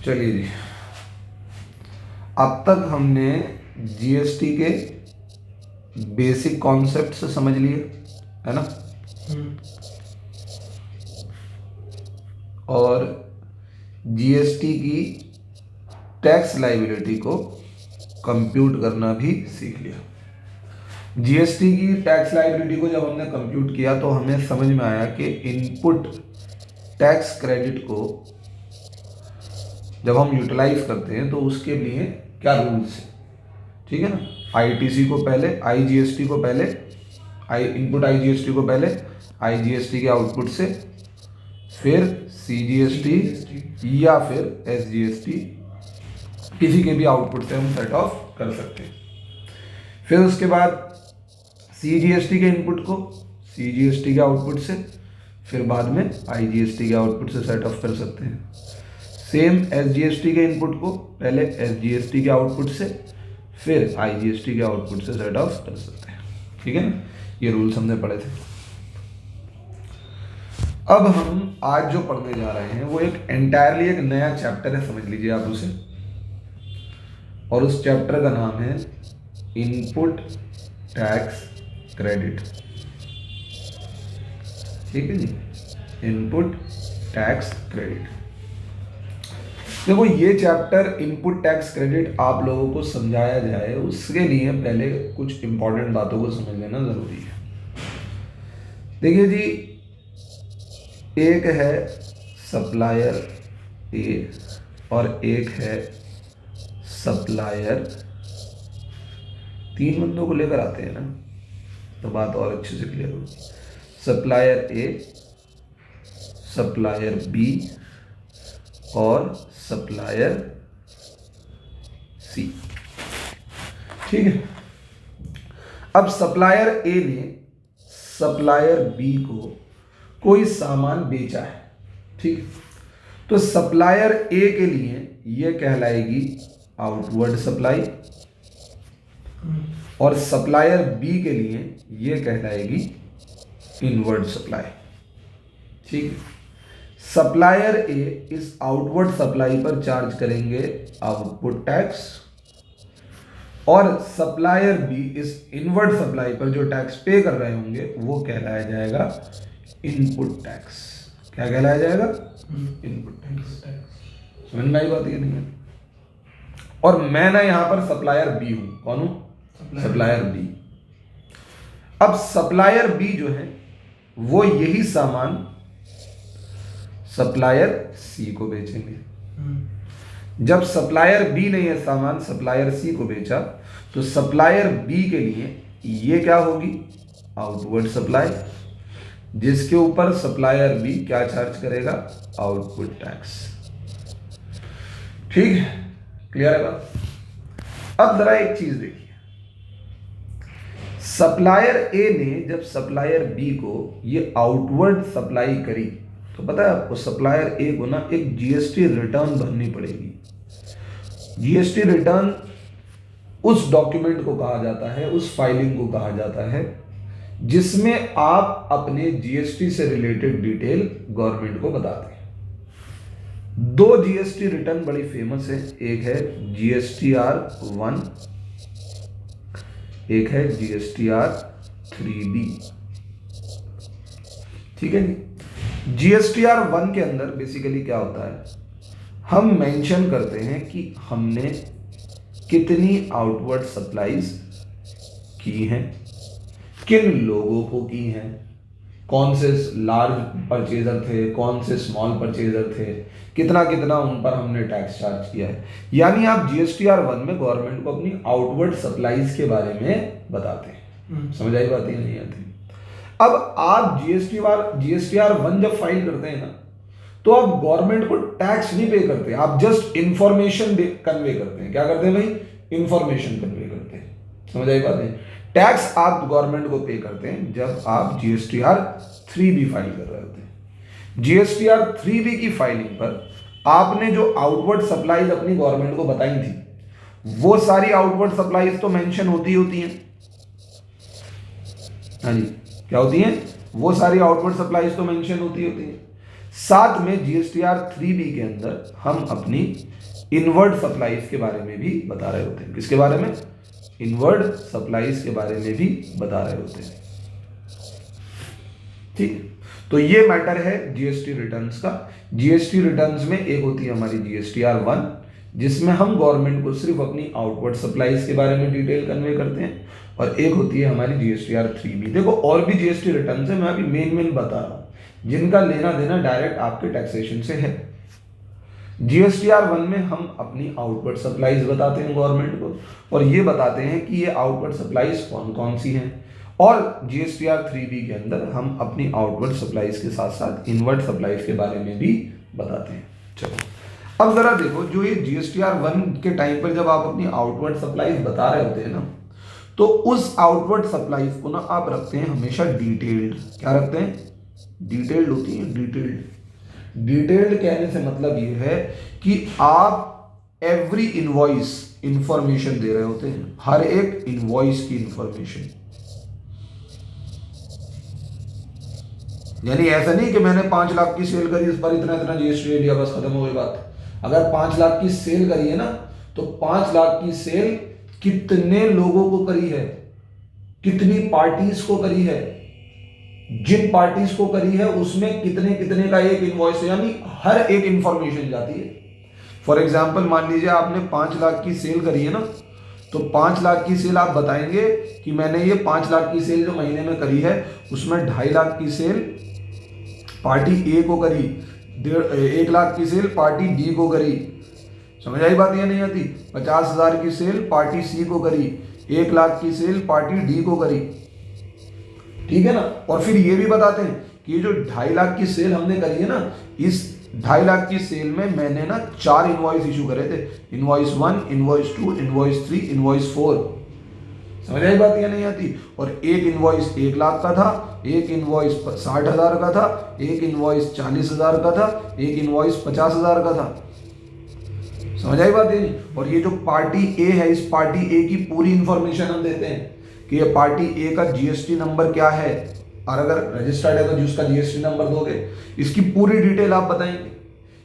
चलिए जी, अब तक हमने जीएसटी के बेसिक कॉन्सेप्ट से समझ लिए, है ना। और जीएसटी की टैक्स लायबिलिटी को कंप्यूट करना भी सीख लिया। जीएसटी की टैक्स लायबिलिटी को जब हमने कंप्यूट किया तो हमें समझ में आया कि इनपुट टैक्स क्रेडिट को जब हम यूटिलाइज करते हैं तो उसके लिए क्या रूल्स है, ठीक है ना। आईटीसी को पहले, आईजीएसटी को पहले, इनपुट आईजीएसटी को पहले, आईजीएसटी के आउटपुट से, फिर सीजीएसटी या फिर एसजीएसटी, किसी के भी आउटपुट से हम सेट ऑफ कर सकते हैं। फिर उसके बाद सीजीएसटी के इनपुट को सीजीएसटी के आउटपुट से, फिर बाद में आईजीएसटी के आउटपुट से सेट ऑफ कर सकते हैं। सेम एसजीएसटी के इनपुट को पहले एसजीएसटी के आउटपुट से, फिर आईजीएसटी के आउटपुट से सेट ऑफ कर सकते हैं, ठीक है ना। ये रूल्स हमने पढ़े थे। अब हम आज जो पढ़ने जा रहे हैं वो एक एंटायरली एक नया चैप्टर है, समझ लीजिए आप उसे। और उस चैप्टर का नाम है इनपुट टैक्स क्रेडिट, ठीक है जी, इनपुट टैक्स क्रेडिट। देखो, ये चैप्टर इनपुट टैक्स क्रेडिट आप लोगों को समझाया जाए उसके लिए पहले कुछ इंपॉर्टेंट बातों को समझ लेना जरूरी है। देखिए जी, एक है सप्लायर ए और एक है सप्लायर। तीन बंदों को लेकर आते हैं ना तो बात और अच्छे से क्लियर होगी। सप्लायर ए, सप्लायर बी और सप्लायर सी, ठीक है। अब सप्लायर ए ने सप्लायर बी को कोई सामान बेचा है, ठीक। तो सप्लायर ए के लिए यह कहलाएगी आउटवर्ड सप्लाई और सप्लायर बी के लिए यह कहलाएगी इनवर्ड सप्लाई, ठीक है। सप्लायर ए इस आउटवर्ड सप्लाई पर चार्ज करेंगे आउटपुट टैक्स और सप्लायर बी इस इनवर्ड सप्लाई पर जो टैक्स पे कर रहे होंगे वो कहलाया जाएगा इनपुट टैक्स। क्या कहलाया जाएगा? Input tax. समझ में आई बात? ये नहीं है। और मैं ना यहां पर सप्लायर बी हूं। कौन हूं? Supplier B. अब सप्लायर बी जो है वो यही सामान सप्लायर सी को बेचेंगे। जब सप्लायर बी ने यह सामान सप्लायर सी को बेचा तो सप्लायर बी के लिए ये क्या होगी? आउटवर्ड सप्लाई, जिसके ऊपर सप्लायर बी क्या चार्ज करेगा? Output tax. ठीक है, क्लियर है बात? अब जरा एक चीज देखिए, सप्लायर ए ने जब सप्लायर बी को ये आउटवर्ड सप्लाई करी तो पता है आपको सप्लायर ए को ना एक जीएसटी रिटर्न भरनी पड़ेगी। जीएसटी रिटर्न उस डॉक्यूमेंट को कहा जाता है, उस फाइलिंग को कहा जाता है जिसमें आप अपने जीएसटी से रिलेटेड डिटेल गवर्नमेंट को बताते हैं। दो जीएसटी रिटर्न बड़ी फेमस है, एक है GSTR-1, एक है GSTR-3B। ठीक है जी। GSTR-1 के अंदर बेसिकली क्या होता है, हम मेंशन करते हैं कि हमने कितनी आउटवर्ड सप्लाईज की हैं, किन लोगों को की हैं, कौन से लार्ज परचेजर थे, कौन से स्मॉल परचेजर थे, कितना कितना उन पर हमने टैक्स चार्ज किया है। यानी आप GSTR-1 में गवर्नमेंट को अपनी आउटवर्ड सप्लाईज के बारे में बताते हैं। समझ आई बात? नहीं आती? अब आप GSTR-1 जब फाइल करते हैं ना तो आप गवर्नमेंट को टैक्स नहीं पे करते, आप जस्ट इंफॉर्मेशन कन्वे करते हैं। क्या करते हैं भाई? इंफॉर्मेशन कन्वे करते हैं। समझ आई बात? टैक्स आप गवर्नमेंट को पे करते हैं जब आप GSTR-3B फाइल कर रहे होते हैं। GSTR-3B की फाइलिंग पर आपने जो आउटवर्ड सप्लाईज अपनी गवर्नमेंट को बताई थी वो सारी आउटवर्ड सप्लाईज तो मेंशन होती हैं। हाँ जी, क्या होती हैं? वो सारी आउटवर्ड सप्लाईज तो मेंशन होती हैं। साथ में GSTR 3B के अंदर हम अपनी इनवर्ड सप्लाईज के बारे में भी बता रहे होते हैं। किसके बारे में? इनवर्ड सप्लाईज के बारे में भी बता रहे होते हैं। ठीक, तो ये मैटर है जीएसटी रिटर्न्स का। जीएसटी रिटर्न्स में एक होती है हमारी GSTR 1, जिसमें हम गवर्नमेंट को सिर्फ अपनी आउटवर्ड सप्लाईज के बारे में डिटेल कन्वे करते हैं, और एक होती है हमारी GSTR 3B। देखो और भी जीएसटी रिटर्न्स है, मैं अभी मेन बता रहा हूं जिनका लेना देना डायरेक्ट आपके टैक्सेशन से है। GSTR 1 में हम अपनी आउटवर्ड सप्लाईज बताते हैं गवर्नमेंट को, और ये बताते हैं कि ये आउटवर्ड सप्लाईज कौन कौन सी हैं, और GSTR 3B के अंदर हम अपनी आउटवर्ड सप्लाईज के साथ साथ इनवर्ड सप्लाईज के बारे में भी बताते हैं। चलो अब जरा देखो, जो ये GSTR 1 के टाइम पर जब आप अपनी आउटवर्ड सप्लाईज बता रहे होते हैं ना, तो उस आउटवर्ड सप्लाईज को ना आप रखते हैं हमेशा डिटेल्ड। क्या रखते हैं? डिटेल्ड होती है, डिटेल्ड। डिटेल्ड कहने से मतलब ये है कि आप एवरी इनवॉइस इंफॉर्मेशन दे रहे होते हैं, हर एक इनवॉइस की इंफॉर्मेशन। यानी ऐसा नहीं कि मैंने 5 लाख की सेल करी, इस पर इतना इतना जीएसटी लिया, बस खत्म हो गई बात। अगर 5 लाख की सेल करी है ना, तो 5 लाख की सेल कितने लोगों को करी है, कितनी पार्टीज को करी है, जिन पार्टीज को करी है उसमें कितने कितने का एक इनवॉइस है, यानी हर एक इंफॉर्मेशन जाती है। फॉर एग्जांपल मान लीजिए आपने 5 लाख की सेल करी है ना, तो 5 लाख की सेल आप बताएंगे कि मैंने ये 5 लाख की सेल जो महीने में करी है, उसमें 2.5 लाख की सेल पार्टी ए को करी, 1 लाख की सेल पार्टी डी को करी। समझ आई बात? या नहीं आती? 50,000 की सेल पार्टी सी को करी, 1 लाख की सेल पार्टी डी को करी। ठीक है ना? और फिर ये भी बताते हैं कि जो 2.5 लाख की सेल हमने करी है ना, इस 2.5 लाख की सेल में मैंने ना 4 इनवॉइस इशू करे थे, इनवॉइस 1, इनवॉइस 2, इनवॉइस 3, इनवॉइस 4। समझ आई बात या नहीं आती? और एक इनवॉइस 1 लाख का था, एक इनवॉइस 60,000 का था, एक इनवॉइस 40,000 का था, एक इनवॉइस 50,000 का था। समझ आई बात? नहीं? और ये जो पार्टी ए है, इस पार्टी ए की पूरी इंफॉर्मेशन हम देते हैं कि ये पार्टी ए का जीएसटी नंबर क्या है, और अगर रजिस्टर्ड है तो जिसका जीएसटी नंबर दोगे, इसकी पूरी डिटेल आप बताएंगे।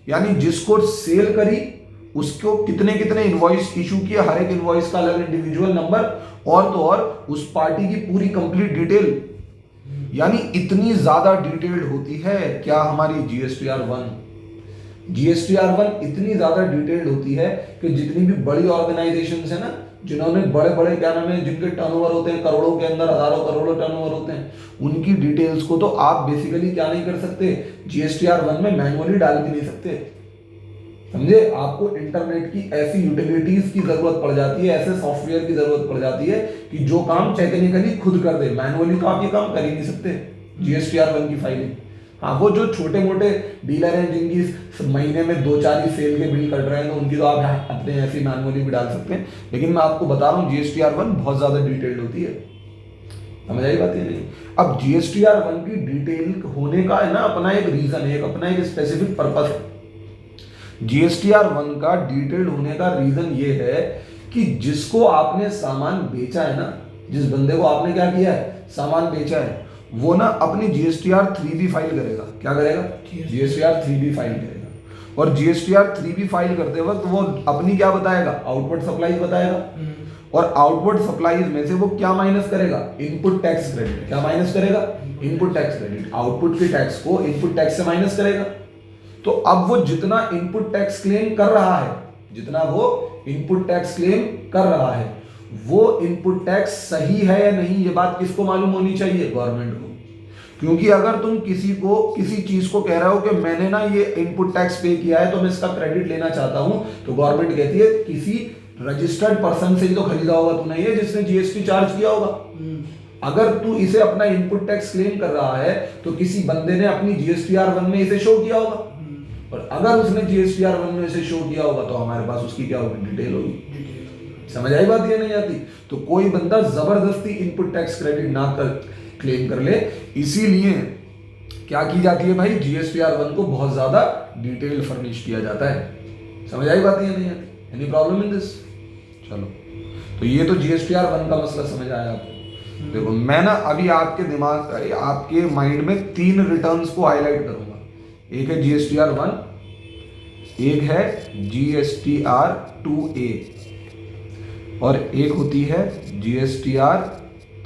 यानी जिसको सेल करी उसको कितने कितने इनवॉइस इशू किए, हर एक इनवॉइस का अलग इंडिविजुअल नंबर, और तो और उस पार्टी की पूरी कंप्लीट डिटेल। यानी इतनी ज्यादा डिटेल्ड होती है क्या हमारी GSTR 1। GSTR 1 इतनी ज्यादा डिटेल्ड होती है कि जितनी भी बड़ी ऑर्गेनाइजेशंस है ना, जिन्होंने बड़े बड़े क्या नाम है, जिनके टर्नओवर होते हैं करोड़ों के अंदर, हजारों करोड़ों टर्नओवर होते हैं, उनकी डिटेल्स को तो आप बेसिकली क्या नहीं कर सकते, GSTR 1 में मैनुअली डाल भी नहीं सकते। समझे? आपको इंटरनेट की ऐसी यूटिलिटीज की जरूरत पड़ जाती है, ऐसे सॉफ्टवेयर की जरूरत पड़ जाती है कि जो काम टेक्निकली खुद कर दे, मैनुअली तो आप ये काम कर ही नहीं सकते। GSTR 1 की फाइलिंग, हाँ वो जो छोटे मोटे डीलर हैं जिनकी महीने में 2-4 ही सेल के बिल कट रहे हैं, तो उनकी तो आप अपने ऐसे मैनुअली भी डाल सकते हैं। लेकिन मैं आपको बता रहा हूँ GSTR 1 बहुत ज्यादा डिटेल्ड होती है। समझ आई बात? नहीं? अब GSTR 1 की डिटेल होने का है ना अपना एक रीजन है, अपना एक स्पेसिफिक पर्पस है। GSTR 1 का डिटेल्ड होने का रीजन ये है कि जिसको आपने सामान बेचा है ना, जिस बंदे को आपने क्या किया है, सामान बेचा है, वो ना अपनी GSTR 3B फाइल करेगा। क्या करेगा? GSTR 3B फाइल करेगा। और GSTR 3B फाइल करते वक्त वो अपनी क्या बताएगा, आउटपुट सप्लाईज बताएगा। और आउटपुट सप्लाईज में से वो क्या माइनस करेगा, इनपुट टैक्स क्रेडिट। क्या माइनस करेगा? Input tax credit. आउटपुट के टैक्स को इनपुट टैक्स से माइनस करेगा। तो अब वो जितना इनपुट टैक्स क्लेम कर रहा है, जितना वो इनपुट टैक्स क्लेम कर रहा है, वो इनपुट टैक्स सही है या नहीं, ये बात किसको मालूम होनी चाहिए, गवर्नमेंट को। क्योंकि अगर तुम किसी चीज को कह रहे हो कि मैंने ना ये इनपुट टैक्स पे किया है तो मैं इसका क्रेडिट लेना चाहता हूं, तो गवर्नमेंट कहती है किसी रजिस्टर्ड पर्सन से ही तो खरीदा होगा तूने ये, जिसने जीएसटी चार्ज किया होगा। अगर तू इसे अपना इनपुट टैक्स क्लेम कर रहा है तो किसी बंदे ने अपनी GSTR 1 में इसे शो किया होगा, और अगर उसने GSTR 1 में इसे शो किया होगा तो हमारे पास उसकी क्या होगी, डिटेल होगी। समझ आई बात? ये नहीं आती? तो कोई बंदा जबरदस्ती इनपुट टैक्स क्रेडिट ना कर क्लेम कर ले, इसीलिए क्या की जाती है भाई, GSTR 1 को बहुत ज्यादा डिटेल फर्निश किया जाता है। समझ आई बात? ये नहीं आती? Any problem in this? चलो, तो ये तो GSTR 1 का मसला समझ आया आपको। देखो मैं ना अभी आपके दिमाग, आपके माइंड में 3 रिटर्न्स को हाईलाइट करूंगा। एक है GSTR 1, एक है GSTR 2A और एक होती है GSTR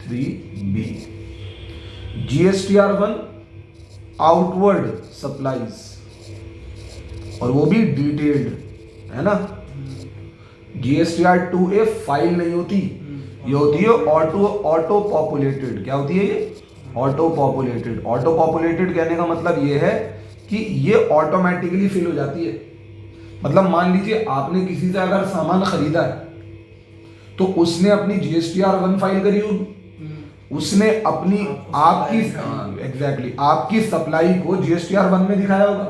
3B। GSTR 1 outward supplies, और वो भी डिटेल्ड, है ना। GSTR 2A फाइल नहीं होती, ये होती है ऑटो पॉपुलेटेड। क्या होती है ये? Auto populated. ऑटो पॉपुलेटेड कहने का मतलब ये है कि ये ऑटोमेटिकली फिल हो जाती है। मतलब मान लीजिए आपने किसी से अगर सामान खरीदा है तो उसने अपनी GSTR 1 फाइल करी होगी, उसने अपनी आपकी सप्लाई को GSTR 1 में दिखाया होगा,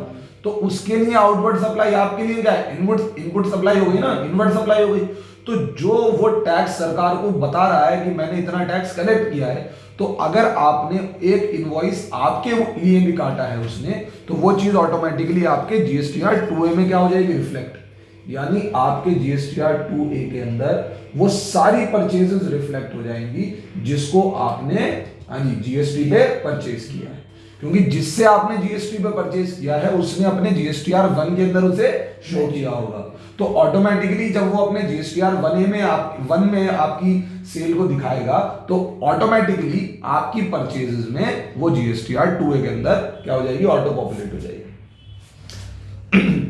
तो उसके लिए आउटवर्ड सप्लाई, आपके लिए क्या है? इनपुट सप्लाई हो गई ना, इनवर्ड सप्लाई हो गई। तो जो वो टैक्स सरकार को बता रहा है कि मैंने इतना टैक्स कलेक्ट किया है, तो अगर आपने एक इनवॉइस आपके लिए भी काटा है उसने, तो वो चीज ऑटोमेटिकली आपके GSTR 2A में क्या हो जाएगी? रिफ्लेक्ट। यानी आपके GSTR 2A के अंदर वो सारी परचेजेस रिफ्लेक्ट हो जाएंगी जिसको आपने GST पे परचेज किया है, क्योंकि जिससे आपने GST पे परचेज किया है उसने अपने GSTR 1 के अंदर उसे शो किया होगा। तो ऑटोमेटिकली जब वो अपने GSTR 1 में आपकी सेल को दिखाएगा, तो ऑटोमेटिकली आपकी परचेजेस में वो GSTR 2A के अंदर क्या हो जाएगी? ऑटो पॉपुलेट हो जाएगी।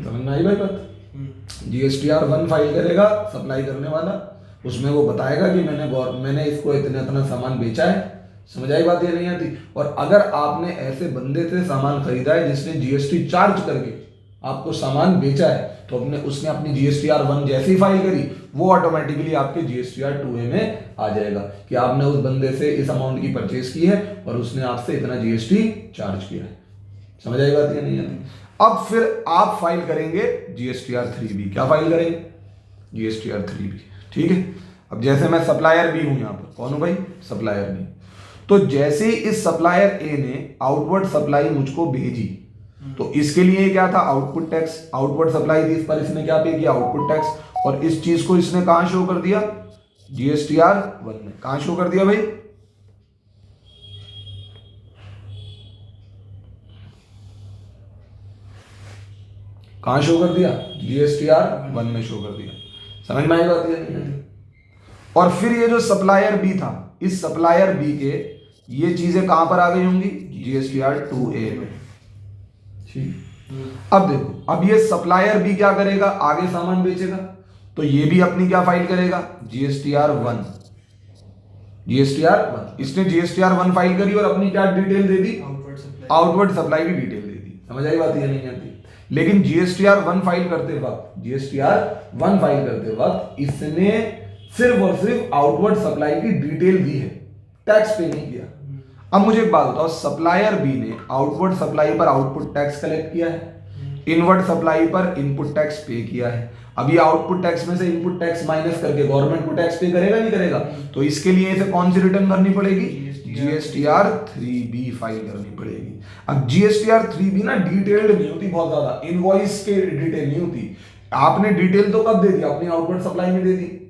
समझ में आई भाई बात? GSTR 1 फाइल करेगा सप्लाई करने वाला, उसमें वो बताएगा कि मैंने इसको इतना सामान बेचा है। समझ आई बात? ये नहीं आती। और अगर आपने ऐसे बंदे से सामान खरीदा है जिसने GST चार्ज करके आपको सामान बेचा है, तो उसने अपनी GSTR 1 जैसी फाइल करी, वो ऑटोमेटिकली आपके GSTR 2A में आ जाएगा कि आपने उस बंदे से इस अमाउंट की परचेज की है और उसने आपसे इतना GST चार्ज किया है। समझ आई बात? ये नहीं आती। अब फिर आप फाइल करेंगे GSTR 3B। क्या फाइल करेंगे? GSTR 3B। ठीक है। अब जैसे मैं सप्लायर बी हूं, यहां पर कौन हूं भाई? Supplier B. तो जैसे इस सप्लायर ए ने आउटवर्ड सप्लाई मुझको भेजी, तो इसके लिए क्या था? Output tax. आउटवर्ड सप्लाई थी, इस पर इसने क्या पे किया? Output tax. और इस चीज को इसने कहां शो कर दिया? GSTR 1 में। कहां शो कर दिया भाई? कहां शो कर दिया? GSTR 1 में शो कर दिया। समझ में आई बात? और फिर ये जो सप्लायर बी था, इस सप्लायर बी के ये चीजें कहां पर आ गई होंगी? GSTR 2A में। ठीक। अब देखो, अब ये सप्लायर बी क्या करेगा? आगे सामान बेचेगा, तो ये भी अपनी क्या फाइल करेगा? GSTR 1। GSTR 1 इसने GSTR 1 फाइल करी और अपनी क्या डिटेल दे दी? आउटवर्ड सप्लाई की डिटेल दे दी। समझ आई बात? ये नहीं आती। लेकिन GSTR 1 फाइल करते वक्त इसने सिर्फ और सिर्फ आउटवर्ड सप्लाई की डिटेल दी है, टैक्स पे नहीं किया। अब मुझे एक बात बताओ, सप्लायर बी ने आउटवर्ड सप्लाई पर आउटपुट टैक्स कलेक्ट किया है, इनवर्ड सप्लाई पर इनपुट टैक्स पे किया है। अब ये आउटपुट टैक्स में से इनपुट टैक्स माइनस करके गवर्नमेंट को टैक्स पे करेगा नहीं करेगा? तो इसके लिए इसे कौन सी रिटर्न करनी पड़ेगी? GSTR 3B फाइल करनी पड़ेगी। अब GSTR 3B ना डिटेल्ड नहीं होती बहुत ज्यादा, इनवॉइस के डिटेल नहीं होती। आपने डिटेल तो कब दे दी? अपनी आउटवर्ड सप्लाई में दे दी।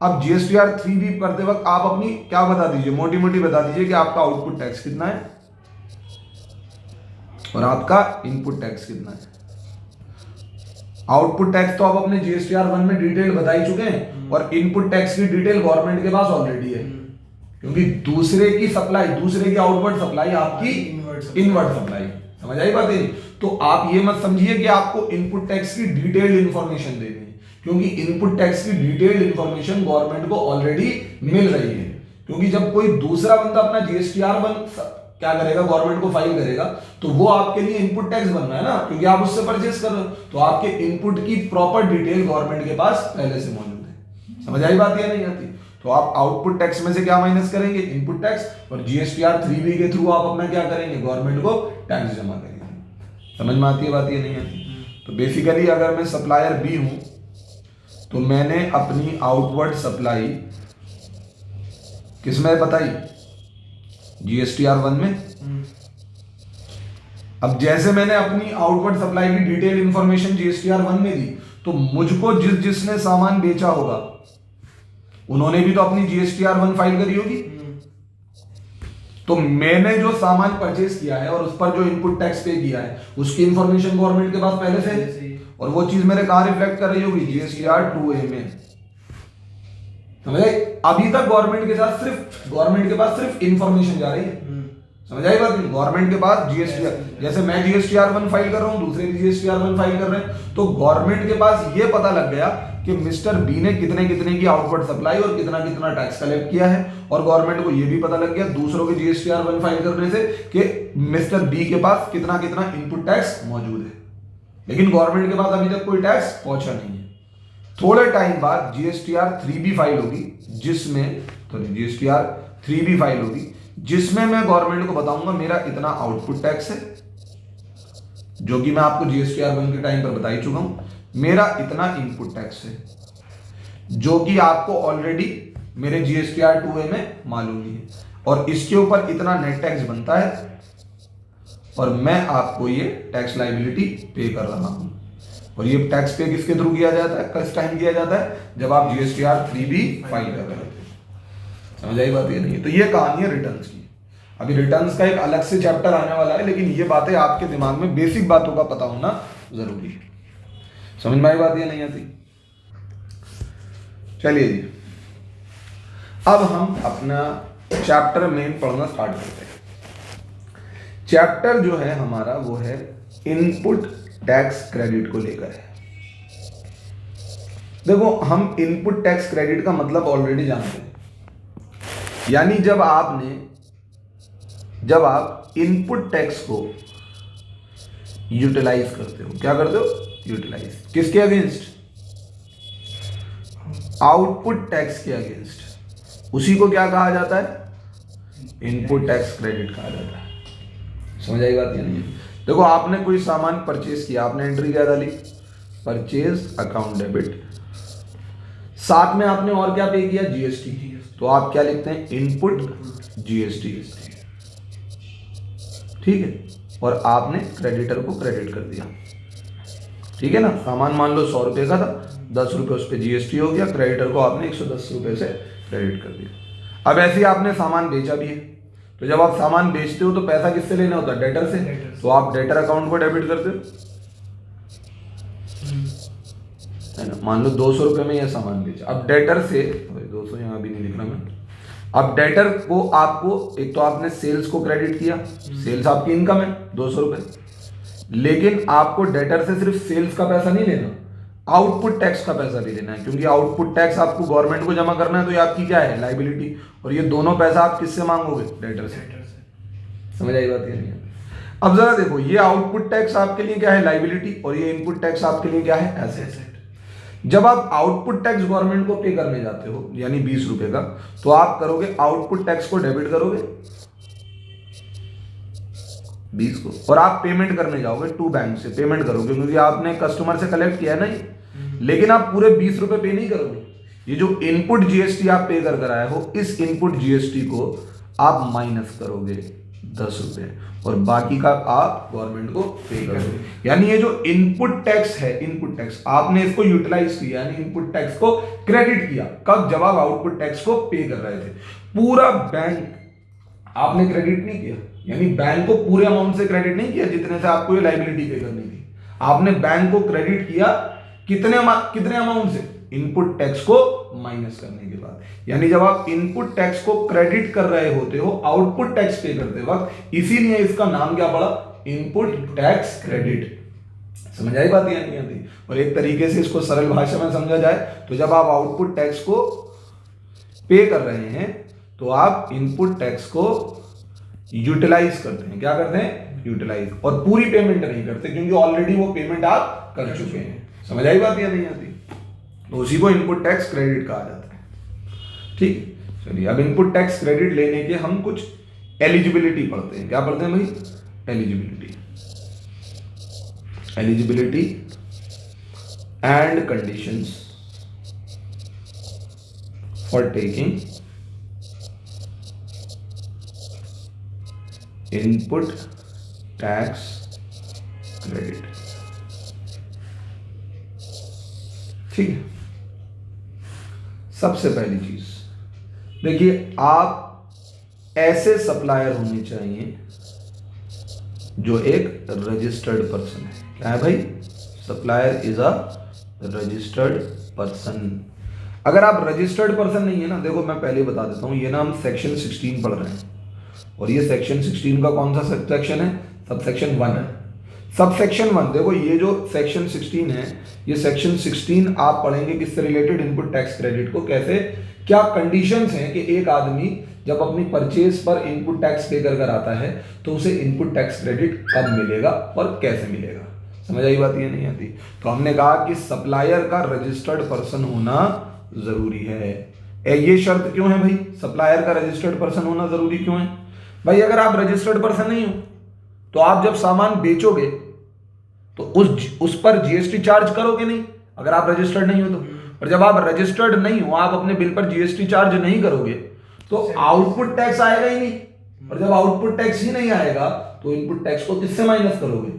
अब GSTR 3B करते वक्त आप अपनी क्या बता दीजिए? मोटी मोटी बता दीजिए कि आपका आउटपुट टैक्स कितना है और आपका इनपुट टैक्स कितना है। आउटपुट टैक्स तो आप अपने GSTR 1 में डिटेल बता ही चुके हैं, और इनपुट टैक्स की डिटेल गवर्नमेंट के पास ऑलरेडी है, क्योंकि दूसरे की आउटवर्ड सप्लाई आपकी इनवर्ड सप्लाई। समझ आई बात? तो आप ये मत समझिए कि आपको इनपुट टैक्स की डिटेल्ड इंफॉर्मेशन देनी है, क्योंकि इनपुट टैक्स की डिटेल्ड इंफॉर्मेशन गवर्नमेंट को ऑलरेडी मिल रही है। क्योंकि जब कोई दूसरा बंदा अपना GSTR 1 क्या करेगा? गवर्नमेंट को फाइल करेगा, तो वो आपके लिए इनपुट टैक्स बन रहा है ना, क्योंकि आप उससे परचेस कर रहे हो, तो आपके इनपुट की प्रॉपर डिटेल गवर्नमेंट के पास पहले से मौजूद है। समझ आई बात? या नहीं आती? तो आप आउटपुट टैक्स में से क्या माइनस करेंगे? Input tax. और GSTR 3B के थ्रू आप अपना क्या करेंगे? गवर्नमेंट को टैक्स जमा करेंगे। समझ में आती है बात? ये नहीं आती? तो बेसिकली अगर मैं सप्लायर बी हूं, तो मैंने अपनी आउटवर्ड सप्लाई किसमें बताई? GSTR 1 में। अब जैसे मैंने अपनी आउटवर्ड सप्लाई की डिटेल इंफॉर्मेशन GSTR 1 में दी, तो मुझको जिसने सामान बेचा होगा उन्होंने भी तो अपनी GSTR 1 फाइल करी होगी। तो मैंने जो सामान परचेज किया है और उस पर जो इनपुट टैक्स पे किया है उसकी इंफॉर्मेशन गवर्नमेंट के पास पहले से है, और वो चीज मेरे कहाँ रिफ्लेक्ट कर रही होगी, जीएसटीआर 2A में। समझ आई? अभी तक गवर्नमेंट के पास सिर्फ इंफॉर्मेशन जा रही है। समझ आई बात? गवर्नमेंट के पास जीएसटीआर, जैसे मैं जीएसटीआर 1 फाइल कर रहा हूं, दूसरे भी जीएसटीआर 1 फाइल कर रहे हैं, तो गवर्नमेंट के पास ये पता लग गया कि मिस्टर बी ने कितने कितने की आउटपुट सप्लाई और कितना कितना टैक्स कलेक्ट किया है, और गवर्नमेंट को ये भी पता लग गया दूसरों के जीएसटीआर 1 फाइल करने से कि मिस्टर बी के पास कितना कितना इनपुट टैक्स मौजूद है। लेकिन गवर्नमेंट के पास अभी तक कोई टैक्स पहुंचा नहीं है। थोड़े टाइम बाद जीएसटीआर 3B फाइल होगी, जिसमें मैं गवर्नमेंट को बताऊंगा मेरा इतना आउटपुट टैक्स है, जो कि मैं आपको जीएसटीआर 1 के टाइम पर बता ही चुका हूं, मेरा इतना इनपुट टैक्स है, जो कि आपको ऑलरेडी मेरे जीएसटीआर 2A में मालूम ही है, और इसके ऊपर इतना नेट टैक्स बनता है, और मैं आपको ये टैक्स लायबिलिटी पे कर रहा हूं। और ये टैक्स पे किसके थ्रू किया जाता है, किस टाइम किया जाता है, जब आप जीएसटीआर 3B फाइल कर रहे थे। समझ आई बात? ये नहीं है। तो ये कहानी है रिटर्न्स की। अभी रिटर्न्स का एक अलग से चैप्टर आने वाला है, लेकिन ये बातें आपके दिमाग में बेसिक बातों का पता होना जरूरी है। समझ में आई बात? ये नहीं आती? चलिए जी, अब हम अपना चैप्टर मेन पढ़ना स्टार्ट करते हैं। चैप्टर जो है हमारा वो है इनपुट टैक्स क्रेडिट को लेकर है। देखो, हम इनपुट टैक्स क्रेडिट का मतलब ऑलरेडी जानते हैं, यानी जब आप इनपुट टैक्स को यूटिलाइज करते हो, क्या करते हो, यूटिलाइज किसके अगेंस्ट, आउटपुट टैक्स के अगेंस्ट, उसी को क्या कहा जाता है, इनपुट टैक्स क्रेडिट कहा जाता है। समझ आई बात? या नहीं? देखो, आपने कोई सामान परचेज किया, आपने एंट्री क्या डाली, परचेज अकाउंट डेबिट, साथ में आपने और क्या पे किया, जीएसटी, तो आप क्या लिखते हैं, इनपुट जीएसटी, ठीक है, और आपने क्रेडिटर को क्रेडिट कर दिया, ठीक है ना। सामान मान लो 100 रुपए का था, 10 रुपए उस पर जीएसटी हो गया, क्रेडिटर को आपने 110 रुपए से क्रेडिट कर दिया। अब ऐसे ही आपने सामान बेचा भी है, तो जब आप सामान बेचते हो तो पैसा किससे लेना होता है, डेटर से, तो आप डेटर अकाउंट को डेबिट करते हो, है ना। मान लो 200 रुपए में यह सामान बेचा, अब डेटर से, 200 यहां भी नहीं लिख रहा मैं, अब डेटर को आपको, एक तो आपने सेल्स को क्रेडिट किया, सेल्स आपकी इनकम है 200 रुपए, लेकिन आपको डेटर से सिर्फ सेल्स का पैसा नहीं लेना, आउटपुट टैक्स का पैसा भी लेना है, क्योंकि आउटपुट टैक्स आपको गवर्नमेंट को जमा करना है, तो ये आपकी क्या है, लायबिलिटी, और ये दोनों पैसा आप किससे मांगोगे, डेटर से। समझ आई बात? नहीं? अब जरा देखो, ये आउटपुट टैक्स आपके लिए क्या है, लायबिलिटी, और ये इनपुट टैक्स आपके लिए क्या है, एसेट। जब आप आउटपुट टैक्स गवर्नमेंट को पे करने जाते हो, यानी 20 रुपए का, तो आप करोगे आउटपुट टैक्स को डेबिट करोगे 20 को, और आप पेमेंट करने जाओगे टू बैंक से पेमेंट करोगे, क्योंकि आपने कस्टमर से कलेक्ट किया है ना, लेकिन आप पूरे 20 रुपए पे नहीं करोगे। ये जो इनपुट जीएसटी आप पे कर आए हो, इस इनपुट जीएसटी को आप माइनस करोगे 10 रुपए, और बाकी का आप गवर्नमेंट को पे करोगे। यानी ये जो इनपुट टैक्स है, इनपुट टैक्स आपने इसको यूटिलाइज किया, यानी इनपुट टैक्स को क्रेडिट किया, कब, जब आप आउटपुट टैक्स को पे कर रहे थे। पूरा बैंक आपने क्रेडिट नहीं किया, यानी बैंक को पूरे अमाउंट से क्रेडिट नहीं किया जितने से आपको ये लायबिलिटी पे करनी थी, आपने बैंक को क्रेडिट किया कितने अमाउंट से, इनपुट टैक्स को माइनस करने के बाद। यानी जब आप इनपुट टैक्स को क्रेडिट कर रहे होते हो आउटपुट टैक्स पे करते वक्त, इसीलिए इसका नाम क्या पड़ा, इनपुट टैक्स क्रेडिट। समझ आई बात? या नहीं आती? और एक तरीके से इसको सरल भाषा में समझा जाए तो जब आप आउटपुट टैक्स को पे कर रहे हैं तो आप इनपुट टैक्स को यूटिलाइज करते हैं। क्या करते हैं? यूटिलाइज। और पूरी पेमेंट नहीं करते, क्योंकि ऑलरेडी वो पेमेंट आप कर चुके हैं। समझ आई बात या नहीं आती? तो उसी को इनपुट टैक्स क्रेडिट कहा जाता है। ठीक, चलिए अब इनपुट टैक्स क्रेडिट लेने के हम कुछ एलिजिबिलिटी पढ़ते हैं। क्या पढ़ते हैं भाई? Eligibility and conditions for taking input tax credit. ठीक है, सबसे पहली चीज देखिए, आप ऐसे सप्लायर होने चाहिए जो एक रजिस्टर्ड पर्सन है। क्या है भाई? Supplier is a registered person. अगर आप रजिस्टर्ड पर्सन नहीं है ना, देखो मैं पहले बता देता हूं, ये ना हम सेक्शन 16 पढ़ रहे हैं और ये सेक्शन 16 का कौन सा सेक्शन है? सब सेक्शन 1 है। सब सेक्शन 1, देखो ये जो सेक्शन 16 है, ये सेक्शन 16 आप पढ़ेंगे किससे रिलेटेड? इनपुट टैक्स क्रेडिट को कैसे, क्या कंडीशंस हैं कि एक आदमी जब अपनी परचेज पर इनपुट टैक्स पे कर आता है तो उसे इनपुट टैक्स क्रेडिट कब मिलेगा और कैसे मिलेगा। समझ आई बात? ये नहीं आती? तो हमने कहा कि सप्लायर का रजिस्टर्ड पर्सन होना जरूरी है। ये शर्त क्यों है भाई? सप्लायर का रजिस्टर्ड पर्सन होना जरूरी क्यों है भाई? अगर आप रजिस्टर्ड पर्सन नहीं हो तो आप जब सामान बेचोगे तो उस पर जीएसटी चार्ज करोगे नहीं, अगर आप रजिस्टर्ड नहीं हो तो। और जब आप रजिस्टर्ड नहीं हो, आप अपने बिल पर जीएसटी चार्ज नहीं करोगे तो आउटपुट टैक्स आएगा ही नहीं। और जब आउटपुट टैक्स ही नहीं आएगा तो इनपुट टैक्स को किससे माइनस करोगे?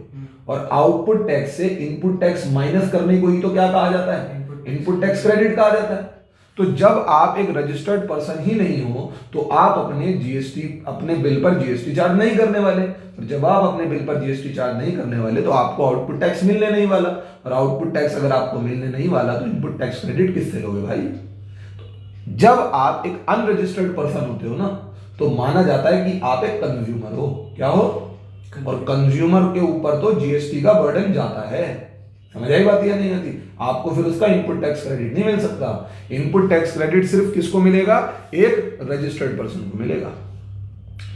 और आउटपुट टैक्स से इनपुट टैक्स माइनस करने को ही तो क्या कहा जाता है? इनपुट टैक्स क्रेडिट कहा जाता है। तो जब आप एक रजिस्टर्ड पर्सन ही नहीं हो तो आप अपने बिल पर जीएसटी चार्ज नहीं करने वाले। और जब आप अपने बिल पर जीएसटी चार्ज नहीं करने वाले तो आपको आउटपुट टैक्स मिलने नहीं वाला। और आउटपुट टैक्स अगर आपको मिलने नहीं वाला तो इनपुट टैक्स क्रेडिट किससे लोगे भाई? जब आप एक अनरजिस्टर्ड पर्सन होते हो ना तो माना जाता है कि आप एक कंज्यूमर हो। क्या हो? और कंज्यूमर के ऊपर तो जीएसटी का बर्डन जाता है। समझ आई बात? या नहीं आती? आपको फिर उसका इनपुट टैक्स क्रेडिट नहीं मिल सकता। इनपुट टैक्स क्रेडिट सिर्फ किसको मिलेगा? एक रजिस्टर्ड पर्सन को मिलेगा।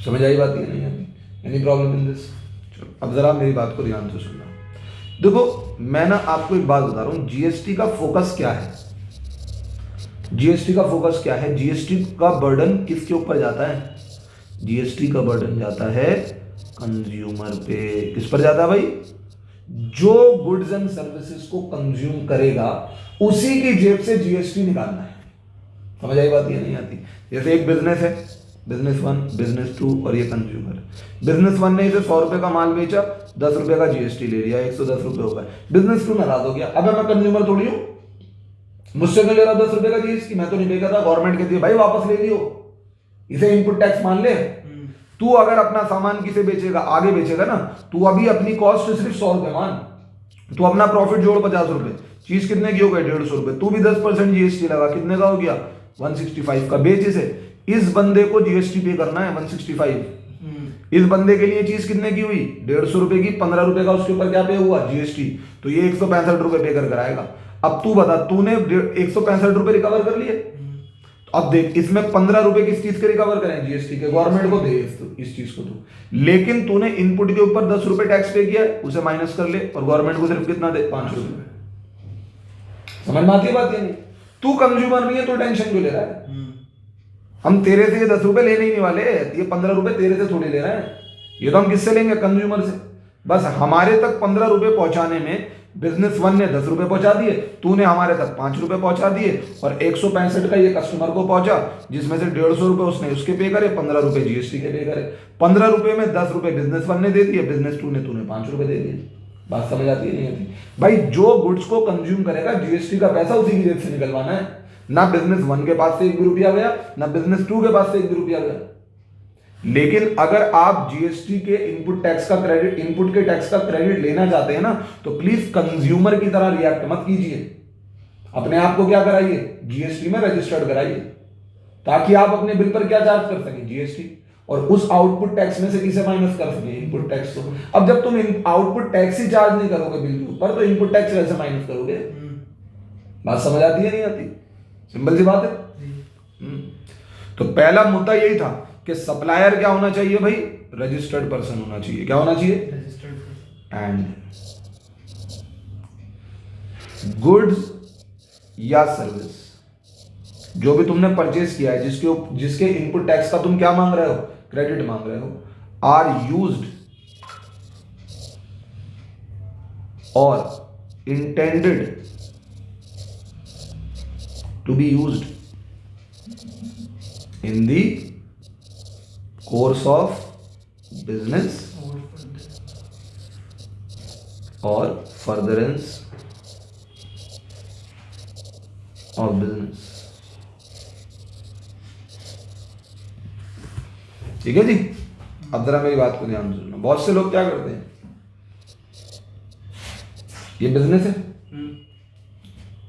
समझ आई बात? या नहीं आती? Any problem in this? चलो अब जरा मेरी बात को ध्यान से सुनना। देखो मैं ना आपको एक बात बता रहा हूं, जीएसटी का फोकस क्या है? जीएसटी का फोकस क्या है? जीएसटी का बर्डन किसके ऊपर जाता है? जीएसटी का बर्डन जाता है कंज्यूमर पे। किस पर जाता है भाई? जो गुड्स एंड सर्विसेज को कंज्यूम करेगा उसी की जेब से जीएसटी निकालना है। समझ आई बात? ये नहीं आती? जैसे एक बिजनेस है, बिजनेस 1, बिजनेस 2 और ये कंज्यूमर। बिजनेस 1 ने इसे 100 रुपए का माल बेचा, 10 रुपए का जीएसटी ले लिया, 110 रुपए हो गए। बिजनेस 2 नाराज हो गया, अब मैं कंज्यूमर थोड़ी हूं, मुझसे क्यों ले रहा 10 रुपए का जीएसटी? मैं तो नहीं बेचा था, गवर्नमेंट के दिए भाई, वापस ले लियो, इसे इनपुट टैक्स मान ले। तू अगर अपना सामान किसे बेचेगा, आगे बेचेगा ना, तू अभी अपनी कॉस्ट सिर्फ 100 रुपए मान, तू अपना प्रॉफिट जोड़ 50 रुपए, चीज कितने की हो गई? 150 रुपए। तू भी 10% जीएसटी लगा, कितने का हो गया? 165 का। बेच इसे। इस बंदे को जीएसटी पे करना है 165। इस बंदे के लिए चीज कितने की हुई? 150 रुपए की, 15 रुपए का उसके ऊपर क्या पे हुआ? जीएसटी। तो ये 165 रुपए पे कर कराएगा। अब तू बता, तूने 165 रुपए रिकवर कर लिए। अब देख, इसमें 15 रुपए किस चीज के रिकवर करें? जीएसटी के। गवर्नमेंट को दे इस चीज को तू, लेकिन तूने इनपुट के ऊपर 10 रुपए टैक्स पे किया, उसे माइनस कर ले और गवर्नमेंट को सिर्फ कितना दे? 5 रुपए। समझ में आती है बात? ये नहीं? तू कंज्यूमर नहीं है तो टेंशन क्यों ले रहा है? हम तेरे से ये 10 रुपए लेने ही नहीं वाले, ये 15 रुपए तेरे से थोड़ी ले रहे हैं, ये तो हम किससे लेंगे? कंज्यूमर से। बस हमारे तक 15 रुपए पहुंचाने में बिजनेस 1 ने 10 रुपए पहुंचा दिए, तूने हमारे तक 5 रुपए पहुंचा दिए, और 165 का ये कस्टमर को पहुंचा, जिसमें से 150 रुपए उसने उसके पे करे, 15 रुपए जीएसटी के पे करे। 15 रुपए में 10 रुपए बिजनेस 1 ने दे दिए, बिजनेस 2 ने तूने 5 रुपए दे दिए। बात समझ आती है नहीं आती? भाई जो गुड्स को कंज्यूम करेगा, जीएसटी का पैसा उसी की जेब से निकलवाना है। ना बिजनेस 1 के पास से 1 भी रुपया गया, ना बिजनेस 2 के पास से 1 भी रुपया गया। लेकिन अगर आप जीएसटी के इनपुट टैक्स का क्रेडिट, इनपुट के टैक्स का क्रेडिट लेना चाहते हैं ना, तो प्लीज कंज्यूमर की तरह रिएक्ट मत कीजिए। अपने आप को क्या कराइए? जीएसटी में रजिस्टर्ड कराइए, ताकि आप अपने बिल पर क्या चार्ज कर सकें? जीएसटी। और उस आउटपुट टैक्स में से किसे माइनस कर सकें? इनपुट टैक्स को। अब जब तुम आउटपुट टैक्स ही चार्ज नहीं करोगे बिल के ऊपर, तो इनपुट टैक्स कैसे माइनस करोगे? बात समझ आती है नहीं आती? सिंपल सी बात है। तो पहला मुद्दा यही था कि सप्लायर क्या होना चाहिए भाई? रजिस्टर्ड पर्सन होना चाहिए। क्या होना चाहिए? Registered person. एंड गुड्स या सर्विस जो भी तुमने परचेज किया है, जिसके इनपुट टैक्स का तुम क्या मांग रहे हो? क्रेडिट मांग रहे हो, आर यूज्ड और intended to be used in the course of business or furtherance of business। ठीक है जी। अब जरा मेरी बात को ध्यान से सुनना। बहुत से लोग क्या करते हैं, ये बिजनेस है,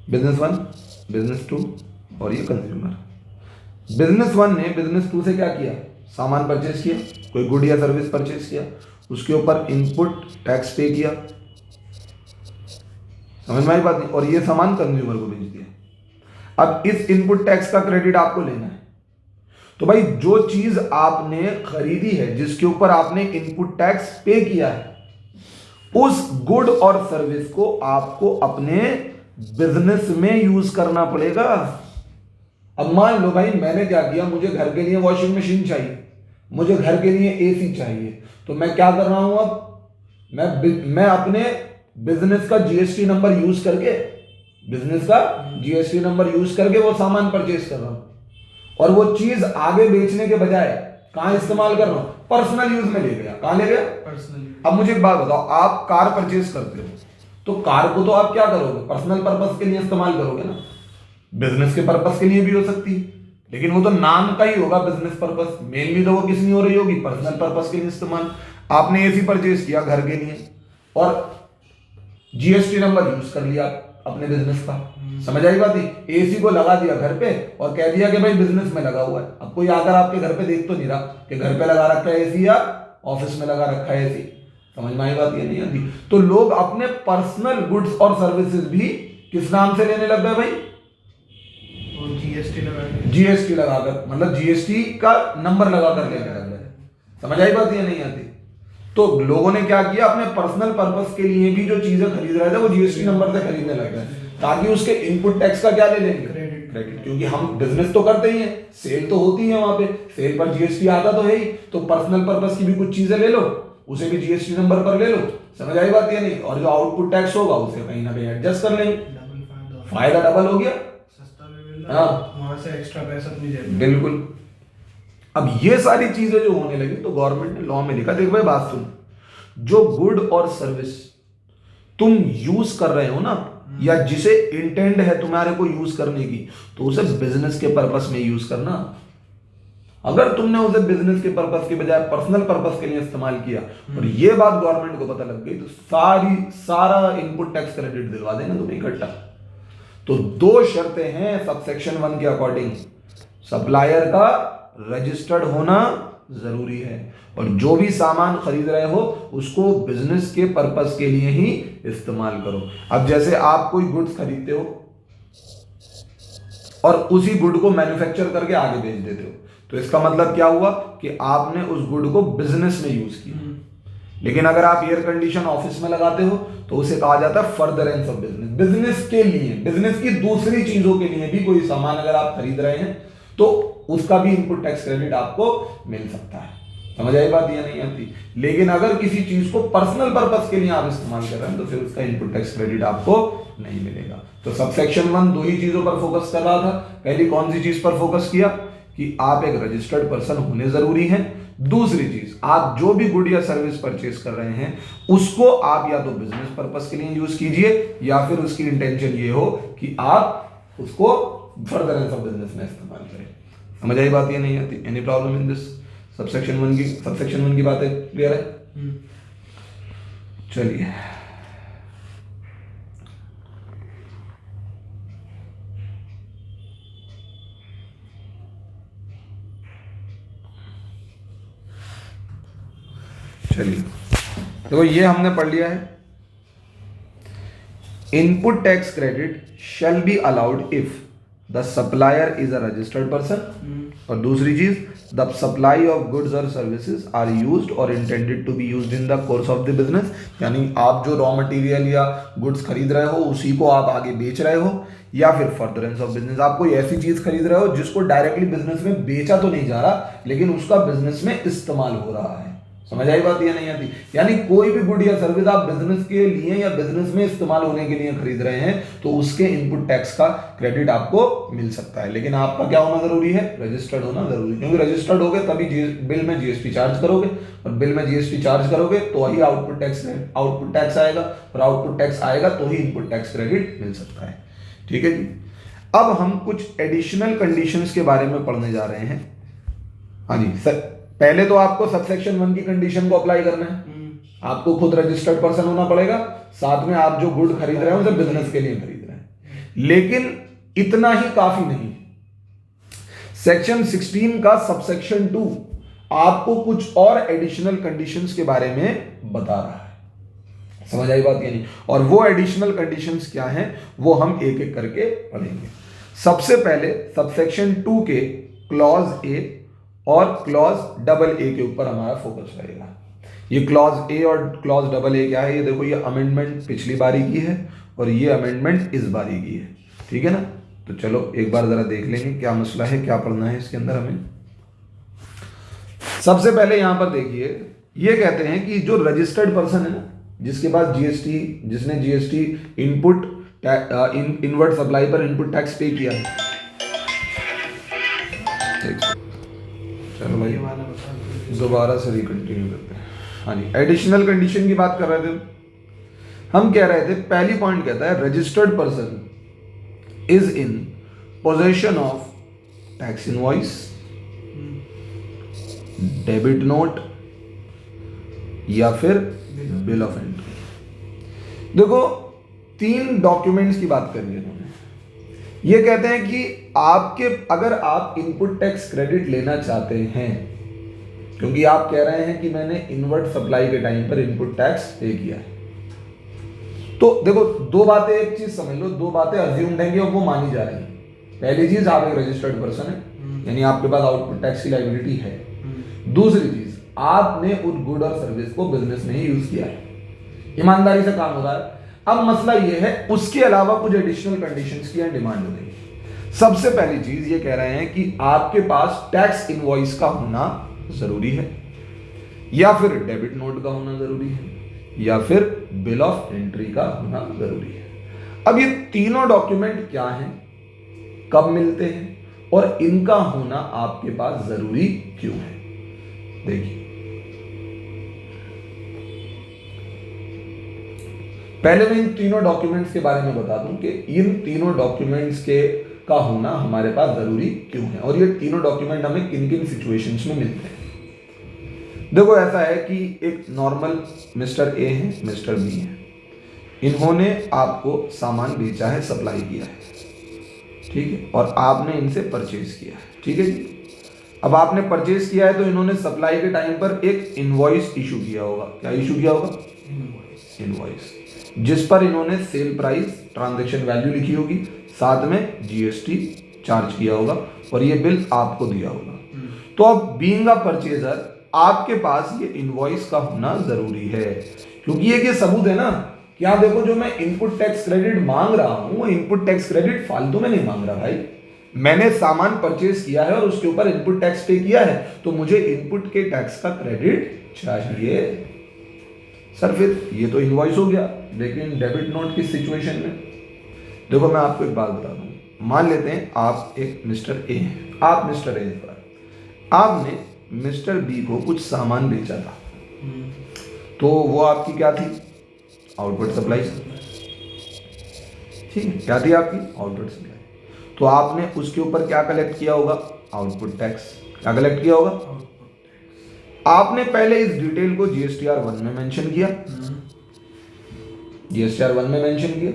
बिजनेस 1, बिजनेस 2 और ये कंज्यूमर। बिजनेस 1 ने बिजनेस 2 से क्या किया, सामान परचेज किया, कोई गुड या सर्विस परचेज किया, उसके ऊपर इनपुट टैक्स पे किया, समझ में आई बात नहीं, और ये सामान कंज्यूमर को भेज दिया। अब इस इनपुट टैक्स का क्रेडिट आपको लेना है। तो भाई जो चीज आपने खरीदी है, जिसके ऊपर आपने इनपुट टैक्स पे किया है, उस गुड और सर्विस को आपको अपने बिजनेस में यूज करना पड़ेगा। अब मान लो भाई मैंने क्या किया, मुझे घर के लिए वॉशिंग मशीन चाहिए, मुझे घर के लिए एसी चाहिए, तो मैं क्या कर रहा हूं, अब मैं अपने बिजनेस का जीएसटी नंबर यूज करके, बिजनेस का जीएसटी नंबर यूज करके वो सामान परचेज कर रहा हूं, और वो चीज आगे बेचने के बजाय कहां इस्तेमाल कर रहा हूं, पर्सनल यूज में ले गया। कहां ले गया, पर्सनल। अब मुझे एक बात बताओ, आप कार परचेज करते हो तो कार को तो आप क्या करोगे, पर्सनल पर्पस के लिए इस्तेमाल करोगे ना, बिजनेस के पर्पस के लिए भी हो सकती है, लेकिन वो तो नाम का ही होगा बिजनेस पर्पस, मेनली तो वो किस नहीं हो रही होगी, पर्सनल पर्पस के लिए इस्तेमाल। आपने एसी परचेज किया घर के लिए और जीएसटी नंबर यूज कर लिया अपने बिजनेस का, समझ आई बात नहीं, एसी को लगा दिया घर पे और कह दिया कि भाई बिजनेस में लगा हुआ है। अब कोई आकर आपके घर पे देख तो नहीं रहा कि घर पे लगा रखा है एसी या ऑफिस में लगा रखा है एसी, समझ में आई बात, ये नहीं आती। तो लोग अपने पर्सनल गुड्स और सर्विसेज भी किस नाम से लेने लग गए भाई, जीएसटी लगाकर, मतलब जीएसटी का नंबर लगाकर लेने लग गए, समझ आई बात, ये नहीं आती। तो लोगों ने क्या किया, अपने पर्सनल पर्पस के लिए भी जो चीजें खरीद रहे थे वो जीएसटी नंबर से खरीदने लग गए, ताकि उसके इनपुट टैक्स का क्या ले लेंगे, क्रेडिट, क्योंकि हम बिजनेस तो करते ही हैं, सेल तो होती है, वहां पे सेल पर जीएसटी आता तो है ही, तो पर्सनल पर्पस की भी कुछ चीजें ले लो, उसे भी जीएसटी नंबर पर ले लो, समझ आई बात, ये नहीं, और जो आउटपुट टैक्स होगा उसे कहीं ना कहीं एडजस्ट कर लेंगे, फायदा डबल हो गया, हाँ वहां से एक्स्ट्रा पैसा नहीं देना, बिल्कुल। अब ये सारी चीजें जो होने लगी तो गवर्नमेंट ने लॉ में लिखा, देख भाई बात सुन, जो गुड और सर्विस तुम यूज कर रहे हो ना, या जिसे इंटेंड है तुम्हारे को यूज करने की, तो उसे बिजनेस के पर्पस में यूज करना। अगर तुमने उसे बिजनेस के पर्पस के बजाय पर्सनल पर्पस के लिए इस्तेमाल किया और ये बात गवर्नमेंट को पता लग गई, तो सारा इनपुट टैक्स क्रेडिट दिलवा देना तुम्हें इकट्ठा। तो दो शर्तें हैं सबसेक्शन 1 के अकॉर्डिंग, सप्लायर का रजिस्टर्ड होना जरूरी है, और जो भी सामान खरीद रहे हो उसको बिजनेस के पर्पस के लिए ही इस्तेमाल करो। अब जैसे आप कोई गुड्स खरीदते हो और उसी गुड को मैन्युफैक्चर करके आगे बेच देते हो, तो इसका मतलब क्या हुआ कि आपने उस गुड को बिजनेस में यूज किया। लेकिन अगर आप एयर कंडीशन ऑफिस में लगाते हो तो उसे कहा जाता है फर्दरेंस ऑफ बिजनेस, बिजनेस के लिए, बिजनेस की दूसरी चीजों के लिए भी कोई सामान अगर आप खरीद रहे हैं तो उसका भी इनपुट टैक्स क्रेडिट आपको मिल सकता है, समझ आई बात, ये नहीं आती। लेकिन अगर किसी चीज को पर्सनल पर्पस के लिए आप इस्तेमाल कर रहे हैं तो फिर उसका इनपुट टैक्स क्रेडिट आपको नहीं मिलेगा। तो सबसेक्शन 1 दो ही चीजों पर फोकस कर रहा था। पहली कौन सी चीज पर फोकस किया कि आप एक रजिस्टर्ड पर्सन होने जरूरी है, दूसरी चीज आप जो भी गुड या सर्विस परचेज कर रहे हैं उसको आप या तो बिजनेस पर्पस के लिए यूज कीजिए या फिर उसकी इंटेंशन ये हो कि आप उसको फर्दरेंस ऑफ बिजनेस में इस्तेमाल करें। समझ आई बात, ये नहीं आती। Any problem in this? Subsection 1 की बातें क्लियर है? चलिए देखो ये हमने पढ़ लिया है, input tax credit shall be allowed if the supplier is a registered person, और दूसरी चीज द सप्लाई ऑफ गुड्स और सर्विसेज आर यूज्ड और intended to be used in the course of the business, यानी आप जो रॉ मटेरियल या goods खरीद रहे हो उसी को आप आगे बेच रहे हो, या फिर फर्दरेंस ऑफ बिजनेस, आप कोई ऐसी चीज खरीद रहे हो जिसको डायरेक्टली बिजनेस में बेचा तो नहीं जा रहा लेकिन उसका बिजनेस में इस्तेमाल हो रहा है। समझ आई बात, ये नहीं आती। यानी कोई भी गुड या सर्विस आप बिजनेस के लिए या बिजनेस में इस्तेमाल होने के लिए खरीद रहे हैं तो उसके इनपुट टैक्स का क्रेडिट आपको मिल सकता है, लेकिन आपका क्या होना जरूरी है, रजिस्टर्ड होना जरूरी, क्योंकि रजिस्टर्ड होगे तभी बिल में जीएसटी चार्ज करोगे, और बिल में जीएसटी चार्ज करोगे तो ही आउटपुट टैक्स आएगा, और आउटपुट टैक्स आएगा तो ही इनपुट टैक्स क्रेडिट मिल सकता है। ठीक है जी। अब हम कुछ एडिशनल कंडीशंस के बारे में पढ़ने जा रहे हैं। हाँ जी सर, पहले तो आपको सबसेक्शन 1 की कंडीशन को अप्लाई करना है, आपको खुद रजिस्टर्ड पर्सन होना पड़ेगा, साथ में आप जो गुड खरीद रहे हैं उसे बिजनेस के लिए खरीद रहे हैं। लेकिन इतना ही काफी नहीं, सेक्शन 16 का सबसेक्शन 2 आपको कुछ और एडिशनल कंडीशंस के बारे में बता रहा है। समझ आई बात या नहीं? और वो एडिशनल कंडीशंस क्या हैं वो हम एक एक करके पढ़ेंगे। सबसे पहले सबसेक्शन 2 के क्लॉज ए और क्लॉज डबल ए के ऊपर हमारा फोकस रहेगा। ये क्लॉज ए और क्लॉज डबल ए क्या है? ये देखो, ये अमेंडमेंट पिछली बारी की है और ये अमेंडमेंट इस बारी की है, ठीक है ना? तो चलो एक बार जरा देख लेंगे क्या मसला है, क्या पढ़ना है इसके अंदर हमें। सबसे पहले यहां पर देखिए, ये कहते हैं कि जो रजिस्टर्ड पर्सन है ना, जिसके पास जीएसटी, जिसने जीएसटी इनपुट इनवर्ड सप्लाई पर इनपुट टैक्स पे किया है। चलो भाई दोबारा से रिकंटिन्यू करते हैं। हाँ जी, एडिशनल कंडीशन की बात कर रहे थे हम। कह रहे थे पहली पॉइंट कहता है registered person is in possession of tax invoice, debit note या फिर बिल ऑफ एंट्री। देखो, 3 डॉक्यूमेंट्स की बात करेंगे इन्होंने। ये कहते हैं कि आपके अगर आप इनपुट टैक्स क्रेडिट लेना चाहते हैं, क्योंकि आप कह रहे हैं कि मैंने इनवर्ट सप्लाई के टाइम पर इनपुट टैक्स पे किया है, तो देखो 2 बातें, एक चीज समझ लो, 2 बातें अज्यूम्ड हैं और वो मानी जा रही है। पहली चीज, आप एक रजिस्टर्ड पर्सन है, यानी आपके पास आउटपुट टैक्स की लायबिलिटी है। दूसरी चीज, आपने उस गुड और सर्विस को बिजनेस में ही यूज किया है, ईमानदारी से काम हो रहा है। अब मसला ये है, उसके अलावा कुछ एडिशनल कंडीशंस की डिमांड हो रही है। सबसे पहली चीज ये कह रहे हैं कि आपके पास टैक्स इनवॉइस का होना जरूरी है, या फिर डेबिट नोट का होना जरूरी है, या फिर बिल ऑफ एंट्री का होना जरूरी है। अब ये तीनों डॉक्यूमेंट क्या हैं, कब मिलते हैं और इनका होना आपके पास जरूरी क्यों है? देखिए, पहले मैं इन तीनों डॉक्यूमेंट्स के बारे में बता दूं कि इन तीनों डॉक्यूमेंट्स के का होना हमारे पास जरूरी क्यों है और ये तीनों डॉक्यूमेंट हमें किन किन सिचुएशंस में मिलते हैं। देखो, ऐसा है कि एक नॉर्मल मिस्टर ए है, मिस्टर बी है, इन्होंने आपको सामान बेचा है, सप्लाई किया है, ठीक है, और आपने इनसे परचेज किया है, ठीक है जी। अब आपने परचेज किया है तो इन्होंने सप्लाई के टाइम पर एक इनवॉइस इशू किया होगा। क्या इशू किया होगा? इनवॉइस, जिस पर इन्होंने सेल प्राइस, ट्रांजैक्शन वैल्यू लिखी होगी, साथ में जीएसटी चार्ज किया होगा और ये बिल आपको दिया होगा। तो अब बीइंग अ परचेजर आपके पास ये इनवॉइस का होना जरूरी है, क्योंकि ये सबूत है ना कि आप देखो, जो मैं इनपुट टैक्स क्रेडिट मांग रहा हूं वो इनपुट टैक्स क्रेडिट फालतू में नहीं मांग रहा भाई। मैंने सामान परचेज किया है और उसके ऊपर इनपुट टैक्स पे किया है, तो मुझे इनपुट के टैक्स का क्रेडिट चाहिए। सर फिर ये तो इनवॉइस हो गया, लेकिन डेबिट नोट की सिचुएशन में देखो, मैं आपको एक बात बता दूं। मान लेते हैं आप एक मिस्टर ए हैं, आप मिस्टर ए पर आपने मिस्टर बी को कुछ सामान बेचा था, तो वो आपकी क्या थी? आउटपुट सप्लाई, ठीक है, क्या थी आपकी? Output supply. तो आपने उसके ऊपर क्या कलेक्ट किया होगा? Output tax. क्या कलेक्ट किया होगा? आपने पहले इस डिटेल को जीएसटीआर 1 में मेंशन किया, जीएसटीआर 1 में मेंशन किया,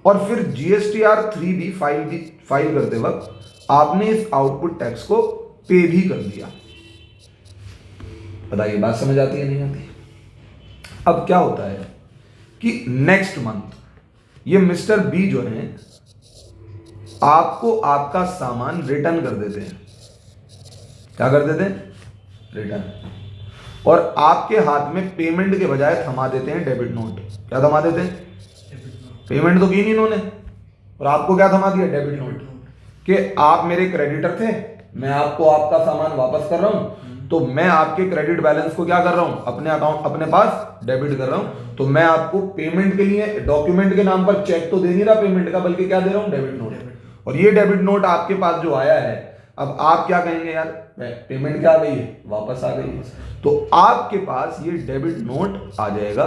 और फिर जीएसटीआर 3 भी फाइल करते वक्त आपने इस आउटपुट टैक्स को पे भी कर दिया। बताइए, बात समझ आती है नहीं आती? अब क्या होता है कि नेक्स्ट मंथ ये मिस्टर बी जो है आपको आपका सामान रिटर्न कर देते हैं। क्या कर देते हैं? रिटर्न। और आपके हाथ में पेमेंट के बजाय थमा देते हैं डेबिट नोट। क्या थमा देते हैं? पेमेंट तो की नहीं इन्होंने, और आपको क्या थमा दिया? Debit note. कि आप मेरे क्रेडिटर थे, मैं आपको आपका सामान वापस कर रहा हूं, तो मैं आपके क्रेडिट बैलेंस को क्या कर रहा हूं? अपने अकाउंट, अपने पास डेबिट कर रहा हूं। तो मैं आपको पेमेंट के लिए डॉक्यूमेंट के नाम पर चेक तो दे नहीं रहा पेमेंट का, बल्कि क्या दे रहा हूं? Debit note. और ये डेबिट नोट आपके पास जो आया है, अब आप क्या कहेंगे? यार पेमेंट क्या आ गई है? वापस आ गई है। तो आपके पास ये डेबिट नोट आ जाएगा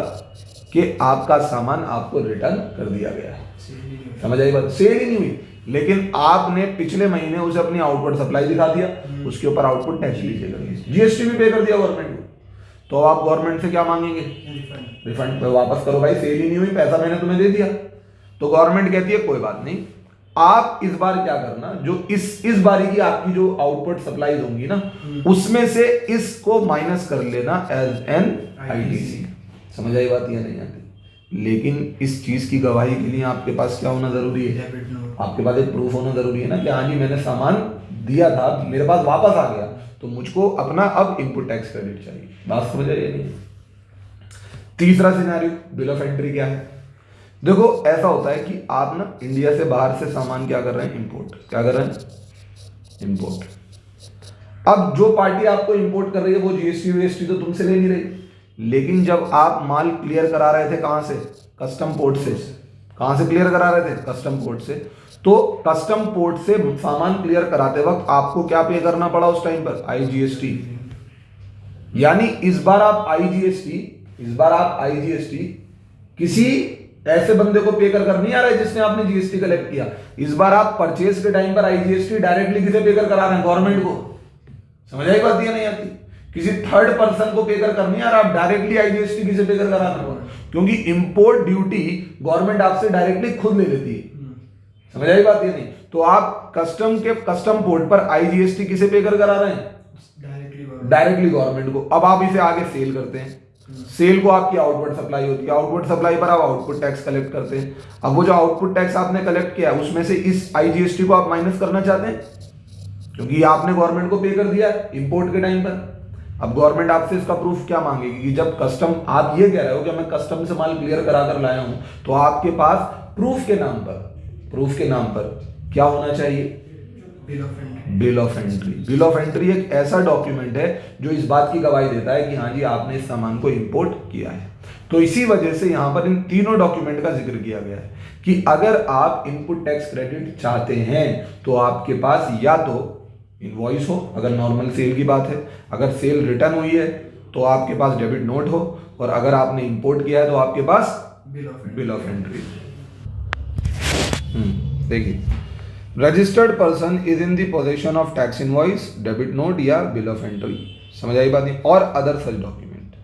कि आपका सामान आपको रिटर्न कर दिया गया है। समझ आई बात? सेल ही नहीं हुई, लेकिन आपने पिछले महीने उसे अपनी आउटपुट सप्लाई दिखा दिया, उसके ऊपर आउटपुट टैक्स लीजिएगा, जीएसटी भी पे कर दिया गवर्नमेंट को, तो आप गवर्नमेंट से क्या मांगेंगे? रिफंड वापस करो भाई, सेल ही नहीं हुई, पैसा मैंने तुम्हें दे दिया। तो गवर्नमेंट कहती है कोई बात नहीं, आप इस बार क्या करना, जो इस बारी की आपकी जो आउटपुट सप्लाई होंगी ना, उसमें से इसको माइनस कर लेना एज एन आईटीसी। समझ आई बात या नहीं आती? लेकिन इस चीज की गवाही के लिए आपके पास क्या होना जरूरी है? आपके पास एक प्रूफ होना जरूरी है ना कि हाँ जी मैंने सामान दिया था, मेरे पास वापस आ गया, तो मुझको अपना अब इनपुट टैक्स क्रेडिट चाहिए। बात समझ आई या नहीं? तीसरा सिनेरियो, बिल ऑफ एंट्री क्या है? देखो ऐसा होता है कि आप ना इंडिया से बाहर से सामान क्या कर रहे हैं? इंपोर्ट। क्या कर रहे हैं? इंपोर्ट। अब जो पार्टी आपको इंपोर्ट कर रही है वो जीएसटी वीएसटी तो तुमसे ले नहीं रही, लेकिन जब आप माल क्लियर करा रहे थे कहां से? कस्टम पोर्ट से। कहां से क्लियर करा रहे थे? कस्टम पोर्ट से। तो कस्टम पोर्ट से सामान क्लियर कराते वक्त आपको क्या पे करना पड़ा उस टाइम पर? आईजीएसटी। यानी इस बार आप आईजीएसटी किसी ऐसे बंदे को पे कर नहीं आ रहा है जिसने आपने जीएसटी कलेक्ट किया। इस बार आप परचेज के टाइम पर आईजीएसटी डायरेक्टली किसे पे करा रहे हैं? गवर्नमेंट को। समझ आई बात या नहीं आती? किसी थर्ड पर्सन को पे कर नहीं आ रहा, आप डायरेक्टली आईजीएसटी किसे पे करा रहे हो? क्योंकि इंपोर्ट ड्यूटी गवर्नमेंट आपसे डायरेक्टली खुद ले लेती है। समझ आई बात या नहीं? तो आप कस्टम पोर्ट पर आईजीएसटी किसे पे करा रहे हैं? डायरेक्टली गवर्नमेंट को। अब आप इसे आगे सेल करते हैं, सेल को आपकी आउटपुट सप्लाई होती है, आउटपुट सप्लाई पर आप आउटपुट टैक्स कलेक्ट करते हैं। अब वो जो आउटपुट टैक्स आपने कलेक्ट किया उसमें से इस आईजीएसटी को आप माइनस करना चाहते हैं, क्योंकि आपने गवर्नमेंट को पे कर दिया इंपोर्ट के टाइम पर। अब गवर्नमेंट आपसे इसका प्रूफ क्या मांगेगी कि जब कस्टम, आप ये कह रहे हो कि मैं कस्टम से माल क्लियर करा कर लाया हूं, तो आपके पास प्रूफ के नाम पर क्या होना चाहिए? Bill of entry. Bill of entry एक ऐसा डॉक्यूमेंट है जो इस बात की गवाही देता है कि हाँ जी आपने इस सामान को इंपोर्ट किया है। तो इसी वजह से यहां पर इन तीनों डॉक्यूमेंट का जिक्र किया गया है कि अगर आप इनपुट टैक्स क्रेडिट चाहते हैं तो आपके पास या तो इनवॉइस हो, अगर नॉर्मल सेल की बात है, अगर सेल रिटर्न हुई है तो आपके पास डेबिट नोट हो, और अगर आपने इंपोर्ट किया है तो आपके पास बिल ऑफ एंट्री। देखिए, registered person is in the possession of tax invoice, debit note या बिल ऑफ एंट्री। समझ आई बात नहीं? और अदर सच डॉक्यूमेंट।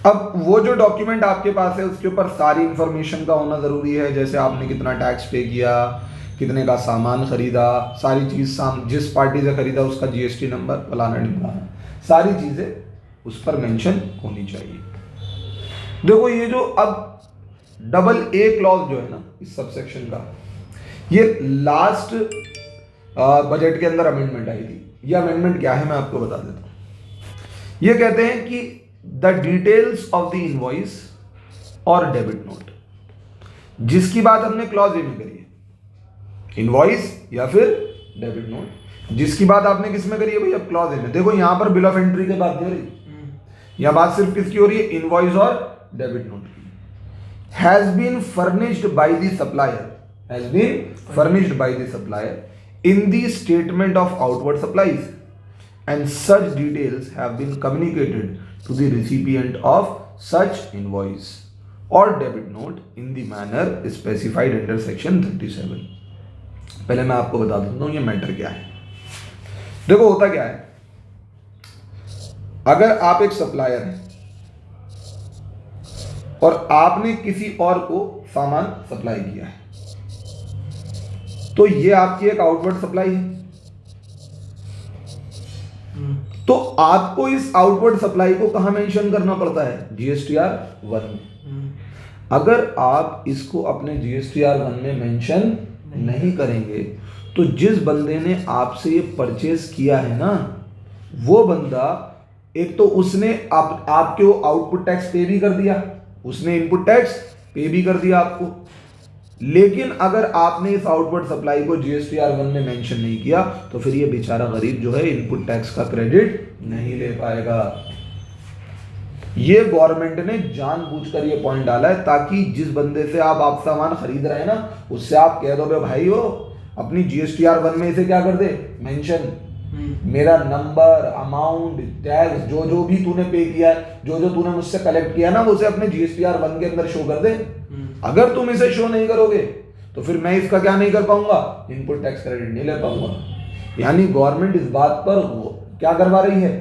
अब वो जो डॉक्यूमेंट आपके पास है उसके ऊपर सारी इंफॉर्मेशन का होना जरूरी है, जैसे आपने कितना टैक्स पे किया, कितने का सामान खरीदा, सारी चीज जिस पार्टी से खरीदा उसका जीएसटी नंबर, फलाना ढिमकाना, सारी चीजें उस पर मेंशन होनी चाहिए। देखो ये जो अब डबल ए क्लॉज जो है ना इस सबसेक्शन का, ये लास्ट बजट के अंदर अमेंडमेंट आई थी। ये अमेंडमेंट क्या है मैं आपको बता देता हूं। ये कहते हैं कि the details of the invoice और डेबिट नोट, जिसकी बात हमने क्लॉज ए में करी है, इनवॉइस या फिर डेबिट नोट, जिसकी बात आपने किस में करी है भाई? अब क्लॉज ए में। देखो यहां पर बिल ऑफ एंट्री की बात नहीं हो रही, यहां बात सिर्फ किसकी हो रही है? इनवॉइस और डेबिट नोट की। Has been furnished by the supplier, has been furnished by the supplier in the statement of outward supplies, and such details have been communicated to the recipient of such invoice or debit note in the manner specified under section 37। पहले मैं आपको बता देता हूं ये matter क्या है। देखो होता क्या है, अगर आप एक सप्लायर हैं और आपने किसी और को सामान सप्लाई किया है, तो ये आपकी एक आउटवर्ड सप्लाई है, तो आपको इस आउटवर्ड सप्लाई को कहां मेंशन करना पड़ता है? जीएसटीआर 1 में। अगर आप इसको अपने जीएसटीआर 1 में मेंशन नहीं करेंगे तो जिस बंदे ने आपसे ये परचेज किया है ना, वो बंदा एक तो उसने आपके आउटपुट टैक्स पे भी कर दिया, उसने इनपुट टैक्स पे भी कर दिया आपको, लेकिन अगर आपने इस आउटपुट सप्लाई को जीएसटीआर 1 में मेंशन नहीं किया तो फिर ये बेचारा गरीब जो है इनपुट टैक्स का क्रेडिट नहीं ले पाएगा। ये गवर्नमेंट ने जानबूझकर ये पॉइंट डाला है ताकि जिस बंदे से आप सामान खरीद रहे हैं ना, उससे आप कह दो भाई हो अपनी जीएसटीआर 1 में इसे क्या कर दे? मेंशन, मेरा नंबर, अमाउंट, टैक्स, जो भी तूने पे किया है, जो तूने मुझसे कलेक्ट किया ना, वो उसे अपने जीएसटीआर 1 के अंदर शो कर दे। अगर तुम इसे शो नहीं करोगे तो फिर मैं इसका क्या नहीं कर पाऊंगा, इनपुट टैक्स क्रेडिट नहीं ले पाऊंगा। यानी गवर्नमेंट इस बात पर क्या करवा रही है,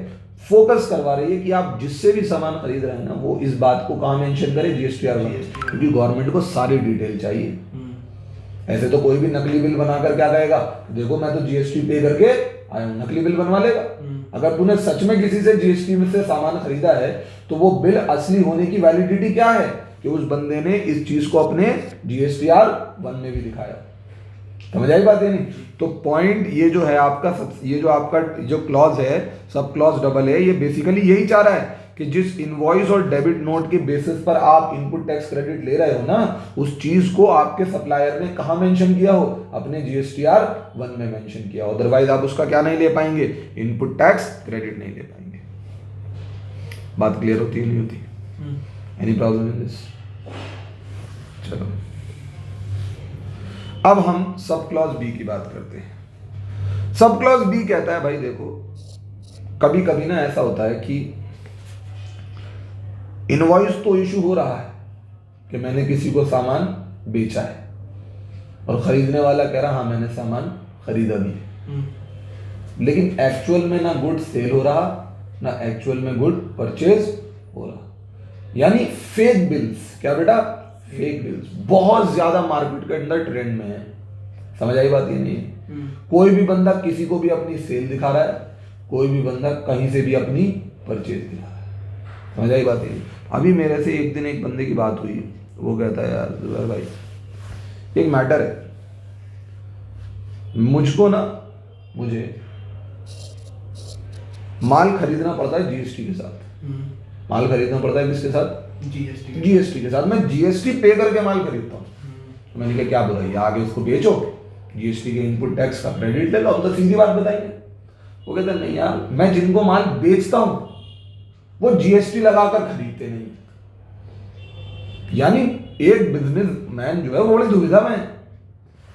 फोकस करवा रही है कि आप जिससे भी सामान खरीद रहे हैं ना, वो इस बात को कहाँ मेंशन करे, जीएसटीआर में, क्योंकि गवर्नमेंट को सारी डिटेल चाहिए। ऐसे तो कोई भी नकली बिल बनाकर क्या कहेगा, देखो मैं तो जीएसटी पे करके आया हूं, नकली बिल बनवा लेगा। अगर तूने सच में किसी से जीएसटी में से सामान खरीदा है तो वो बिल असली होने की वैलिडिटी क्या है, कि उस बंदे ने इस चीज को अपने जीएसटीआर 1 में भी दिखाया। समझ आई बात है नहीं? तो पॉइंट ये जो है आपका, ये जो आपका जो क्लॉज है, सब क्लॉज डबल है, ये बेसिकली यही चाह रहा है कि जिस इनवॉइस और डेबिट नोट के बेसिस पर आप इनपुट टैक्स क्रेडिट ले रहे हो ना, उस चीज को आपके सप्लायर ने कहां मेंशन किया हो, अपने जीएसटीआर 1 में मेंशन किया हो। अदरवाइज आप उसका क्या नहीं ले पाएंगे, इनपुट टैक्स क्रेडिट नहीं ले पाएंगे। बात क्लियर होती है नहीं होती? Any problem in this? चलो अब हम सब क्लॉज बी की बात करते हैं। सब क्लॉज बी कहता है भाई देखो, कभी कभी ना ऐसा होता है कि इनवॉइस तो इशू हो रहा है कि मैंने किसी को सामान बेचा है, और खरीदने वाला कह रहा हाँ मैंने सामान खरीदा भी है, लेकिन एक्चुअल में ना गुड सेल हो रहा, ना एक्चुअल में गुड परचेज हो रहा। यानी फेक बिल्स, क्या बेटा, फेक बिल्स बहुत ज्यादा मार्केट के अंदर ट्रेंड में है। समझ आई बात? ये नहीं, कोई भी बंदा किसी को भी अपनी सेल दिखा रहा है, कोई भी बंदा कहीं से भी अपनी परचेज दिखा रहा है। समझ आई बात? ये अभी मेरे से एक दिन एक बंदे की बात हुई, वो कहता है यार जुबैर भाई एक मैटर है, मुझको ना, मुझे माल खरीदना पड़ता है जीएसटी के साथ। माल खरीदना पड़ता है किसके साथ? जीएसटी के साथ। मैं जीएसटी पे करके माल खरीदता हूँ। मैंने कहा क्या बुराई है, आगे उसको बेचो, जीएसटी के इनपुट टैक्स का क्रेडिट ले लो, हम तो सीधी बात बताएंगे। वो कहते नहीं यार, मैं जिनको माल बेचता हूं वो जीएसटी लगाकर खरीदते नहीं। यानी एक बिजनेसमैन जो है वो बड़ी दुविधा में है,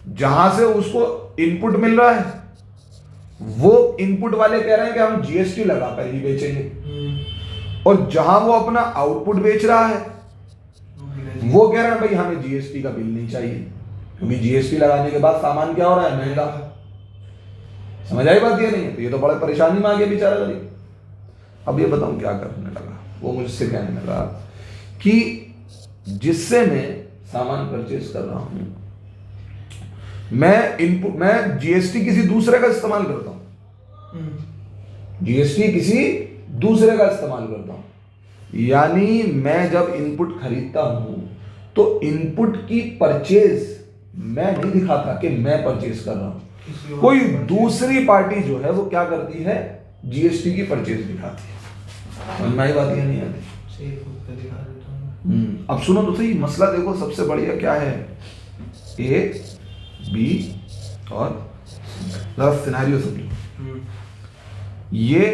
जहां से उसको इनपुट मिल रहा है वो इनपुट वाले कह रहे हैं कि हम जीएसटी लगाकर ही बेचेंगे, और जहां वो अपना आउटपुट बेच रहा है वो कह रहा है भाई हमें जीएसटी का बिल नहीं चाहिए, क्योंकि जीएसटी लगाने के बाद सामान क्या हो रहा है, महंगा। समझ आई बात? ये नहीं है तो ये तो बड़े परेशानी में आ गया बेचारा गरीब। अब ये बताऊं क्या करने लगा, वो मुझसे कहने लगा कि जिससे मैं सामान परचेज कर रहा हूं, मैं जीएसटी किसी दूसरे का इस्तेमाल करता हूं, जीएसटी किसी दूसरे का इस्तेमाल करता हूं। यानी मैं जब इनपुट खरीदता हूं तो इनपुट की परचेज मैं नहीं दिखाता कि मैं परचेज कर रहा हूं, कोई दूसरी पार्टी जो है वो क्या करती है, जीएसटी की परचेज दिखाती है। समझ में आई बात? ये नहीं आती? अब सुनो तो सही, मसला देखो सबसे बढ़िया क्या है, ए बी और जरा सिनेरियो समझो। ये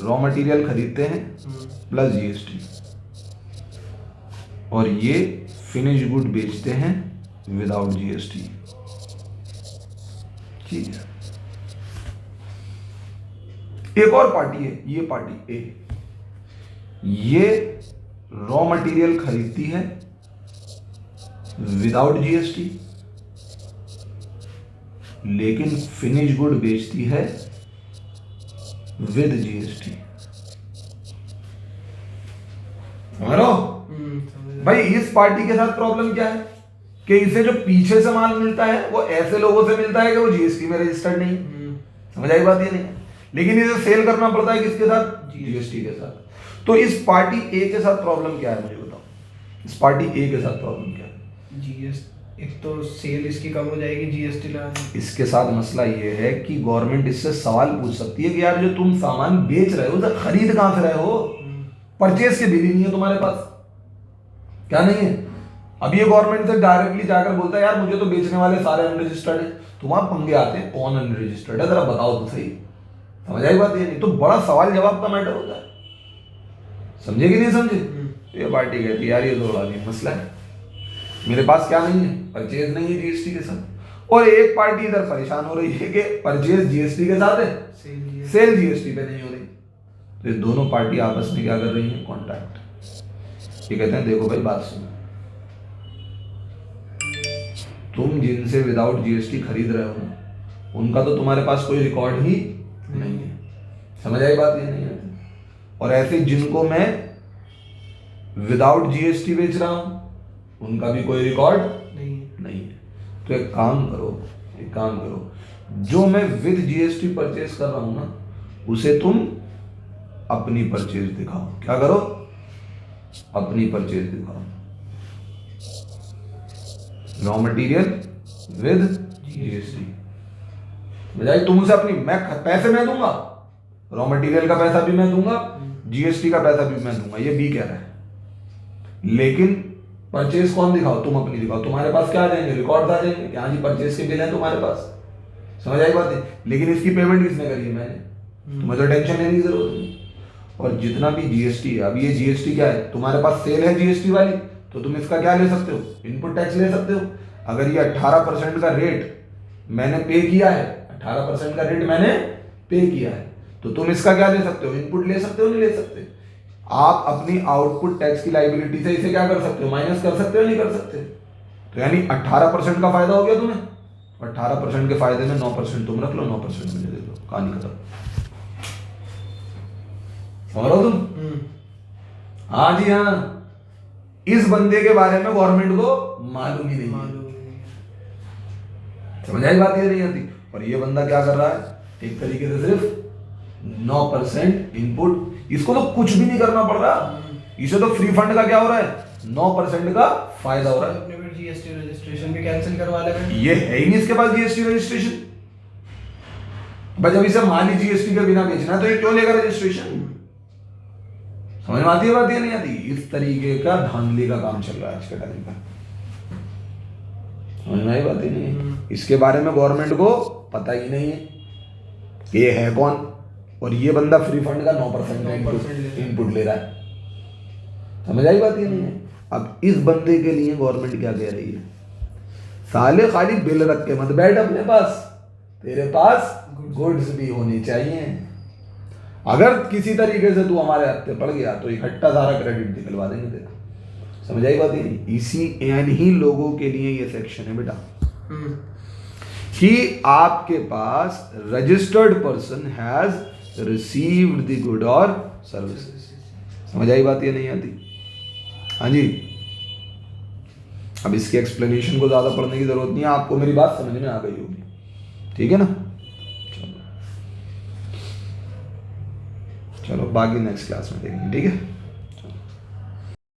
रॉ मटेरियल खरीदते हैं प्लस जीएसटी, और ये फिनिश गुड बेचते हैं विदाउट जीएसटी। ठीक है, एक और पार्टी है, ये पार्टी ए, ये रॉ मटेरियल खरीदती है विदाउट जीएसटी, लेकिन फिनिश गुड बेचती है विद जीएसटी। भाई इस पार्टी के साथ प्रॉब्लम क्या है कि इसे जो पीछे से माल मिलता है वो ऐसे लोगों से मिलता है कि वो जीएसटी में रजिस्टर्ड नहीं। समझ आई बात? ये नहीं, लेकिन इसे सेल करना पड़ता है किसके साथ, जीएसटी के साथ। तो इस पार्टी ए के साथ प्रॉब्लम क्या है, मुझे बताओ, इस पार्टी ए के साथ प्रॉब्लम क्या है? जीएसटी, एक तो सेल इसकी कम हो जाएगी जीएसटी लगाने। इसके साथ मसला ये है कि गवर्नमेंट इससे सवाल पूछ सकती है कि यार जो तुम सामान बेच रहे हो तो खरीद कहां से रहे हो, परचेज के बिल ही नहीं है तुम्हारे पास, क्या नहीं है? अब ये गवर्नमेंट से डायरेक्टली जाकर बोलता है यार मुझे तो बेचने वाले सारे अनरजिस्टर्ड है, तो वहां पंगे आते हैं कौन अनरजिस्टर्ड है, जरा बताओ तो सही। समझ आई बात? ये नहीं तो बड़ा सवाल जवाब का मैटर होता है, समझे कि नहीं समझे? ये पार्टी कहती है यार ये तो बड़ा नहीं मसला है, मेरे पास क्या नहीं है, परचेज नहीं है जीएसटी के साथ, और एक पार्टी इधर परेशान हो रही है कि परचेज जीएसटी के साथ है, सेल जीएसटी पे नहीं हो रही। तो ये दोनों पार्टी आपस में क्या कर रही है, कॉन्ट्रैक्ट। ये कहते हैं देखो भाई बात सुनो, तुम जिनसे विदाउट जीएसटी खरीद रहे हो उनका तो तुम्हारे पास कोई रिकॉर्ड ही नहीं है। समझ आई बात? ये नहीं है। और ऐसे जिनको मैं विदाउट जीएसटी बेच रहा हूं उनका भी कोई रिकॉर्ड नहीं है। तो एक काम करो, जो मैं विद जीएसटी परचेज कर रहा हूं ना उसे तुम अपनी परचेज दिखाओ। क्या करो? अपनी परचेज दिखाओ। Raw material with GST. बजाय तुम उसे अपनी पैसे मैं दूंगा, रॉ मटेरियल का पैसा भी मैं दूंगा, जीएसटी का पैसा भी मैं दूंगा, ये बी कह रहा है। लेकिन परचेज कौन दिखाओ? तुम अपनी दिखाओ। तुम्हारे पास क्या आ जाएंगे? रिकॉर्ड आ जाएंगे कि हाँ जी परचेज के बिल हैं तुम्हारे पास। समझ आई बात है? लेकिन इसकी पेमेंट किसने करी है? मैंने। तुम्हें तो टेंशन लेने की जरूरत नहीं। और जितना भी जीएसटी है, अब ये जीएसटी क्या है? तुम्हारे पास सेल है जीएसटी वाली, तो तुम इसका क्या ले सकते हो? इनपुट टैक्स ले सकते हो। अगर ये 18% का रेट मैंने पे किया है, 18% का रेट मैंने पे किया है, तो तुम इसका क्या ले सकते हो? इनपुट ले सकते हो, नहीं ले सकते? आप अपनी आउटपुट टैक्स की लाइबिलिटी से इसे क्या कर सकते हो? माइनस कर सकते हो, नहीं कर सकते? तो यानी 18% का फायदा हो गया तुम्हें। 18% के फायदे में 9% तुम रख लो, 9% मुझे दे दो, कहानी खत्म। समझ रहे हो तुम? हाँ जी हाँ। इस बंदे के बारे में गवर्नमेंट को मालूम ही नहीं है। समझ आई बात? ये नहीं आती। और ये बंदा क्या कर रहा है? एक तरीके से सिर्फ 9% इनपुट, इसको तो कुछ भी नहीं करना पड़ रहा, इसे तो फ्री फंड का क्या हो रहा है? 9% का फायदा हो रहा है। अपने फिर जीएसटी रजिस्ट्रेशन भी कैंसिल करवा ले। ये है ही नहीं इसके पास जीएसटी रजिस्ट्रेशन। जब इसे माली जीएसटी के बिना बेचना है तो ये क्यों लेगा रजिस्ट्रेशन? समझ में आती है बात? ये नहीं आती। इस तरीके का धांधली का काम चल रहा है आज के टाइम पर। समझ में आई बात? ही नहीं है। इसके बारे में गवर्नमेंट को पता ही नहीं है ये है कौन, और ये बंदा फ्री फंड का 9% का इनपुट ले रहा है। समझ आई बात? ये नहीं है। अब इस बंदे के लिए गवर्नमेंट क्या कह रही है? साले खाली बिल रख के मत बैठ अपने पास, तेरे पास गुड्स भी होनी चाहिए। अगर किसी तरीके से तू हमारे हाथ पे पड़ गया तो इकट्ठा सारा क्रेडिट निकलवा देंगे तेरा। समझ आई बात? ही इसी इन्हीं लोगों के लिए ये सेक्शन है बेटा, कि आपके पास registered person has received the good और सर्विसेज। समझ आई बात? ये नहीं आती? हाँ जी। अब इसके एक्सप्लेनेशन को ज्यादा पढ़ने की जरूरत नहीं है, आपको मेरी बात समझ में आ गई होगी। ठीक है ना? चलो बाकी नेक्स्ट क्लास में देखेंगे। ठीक है।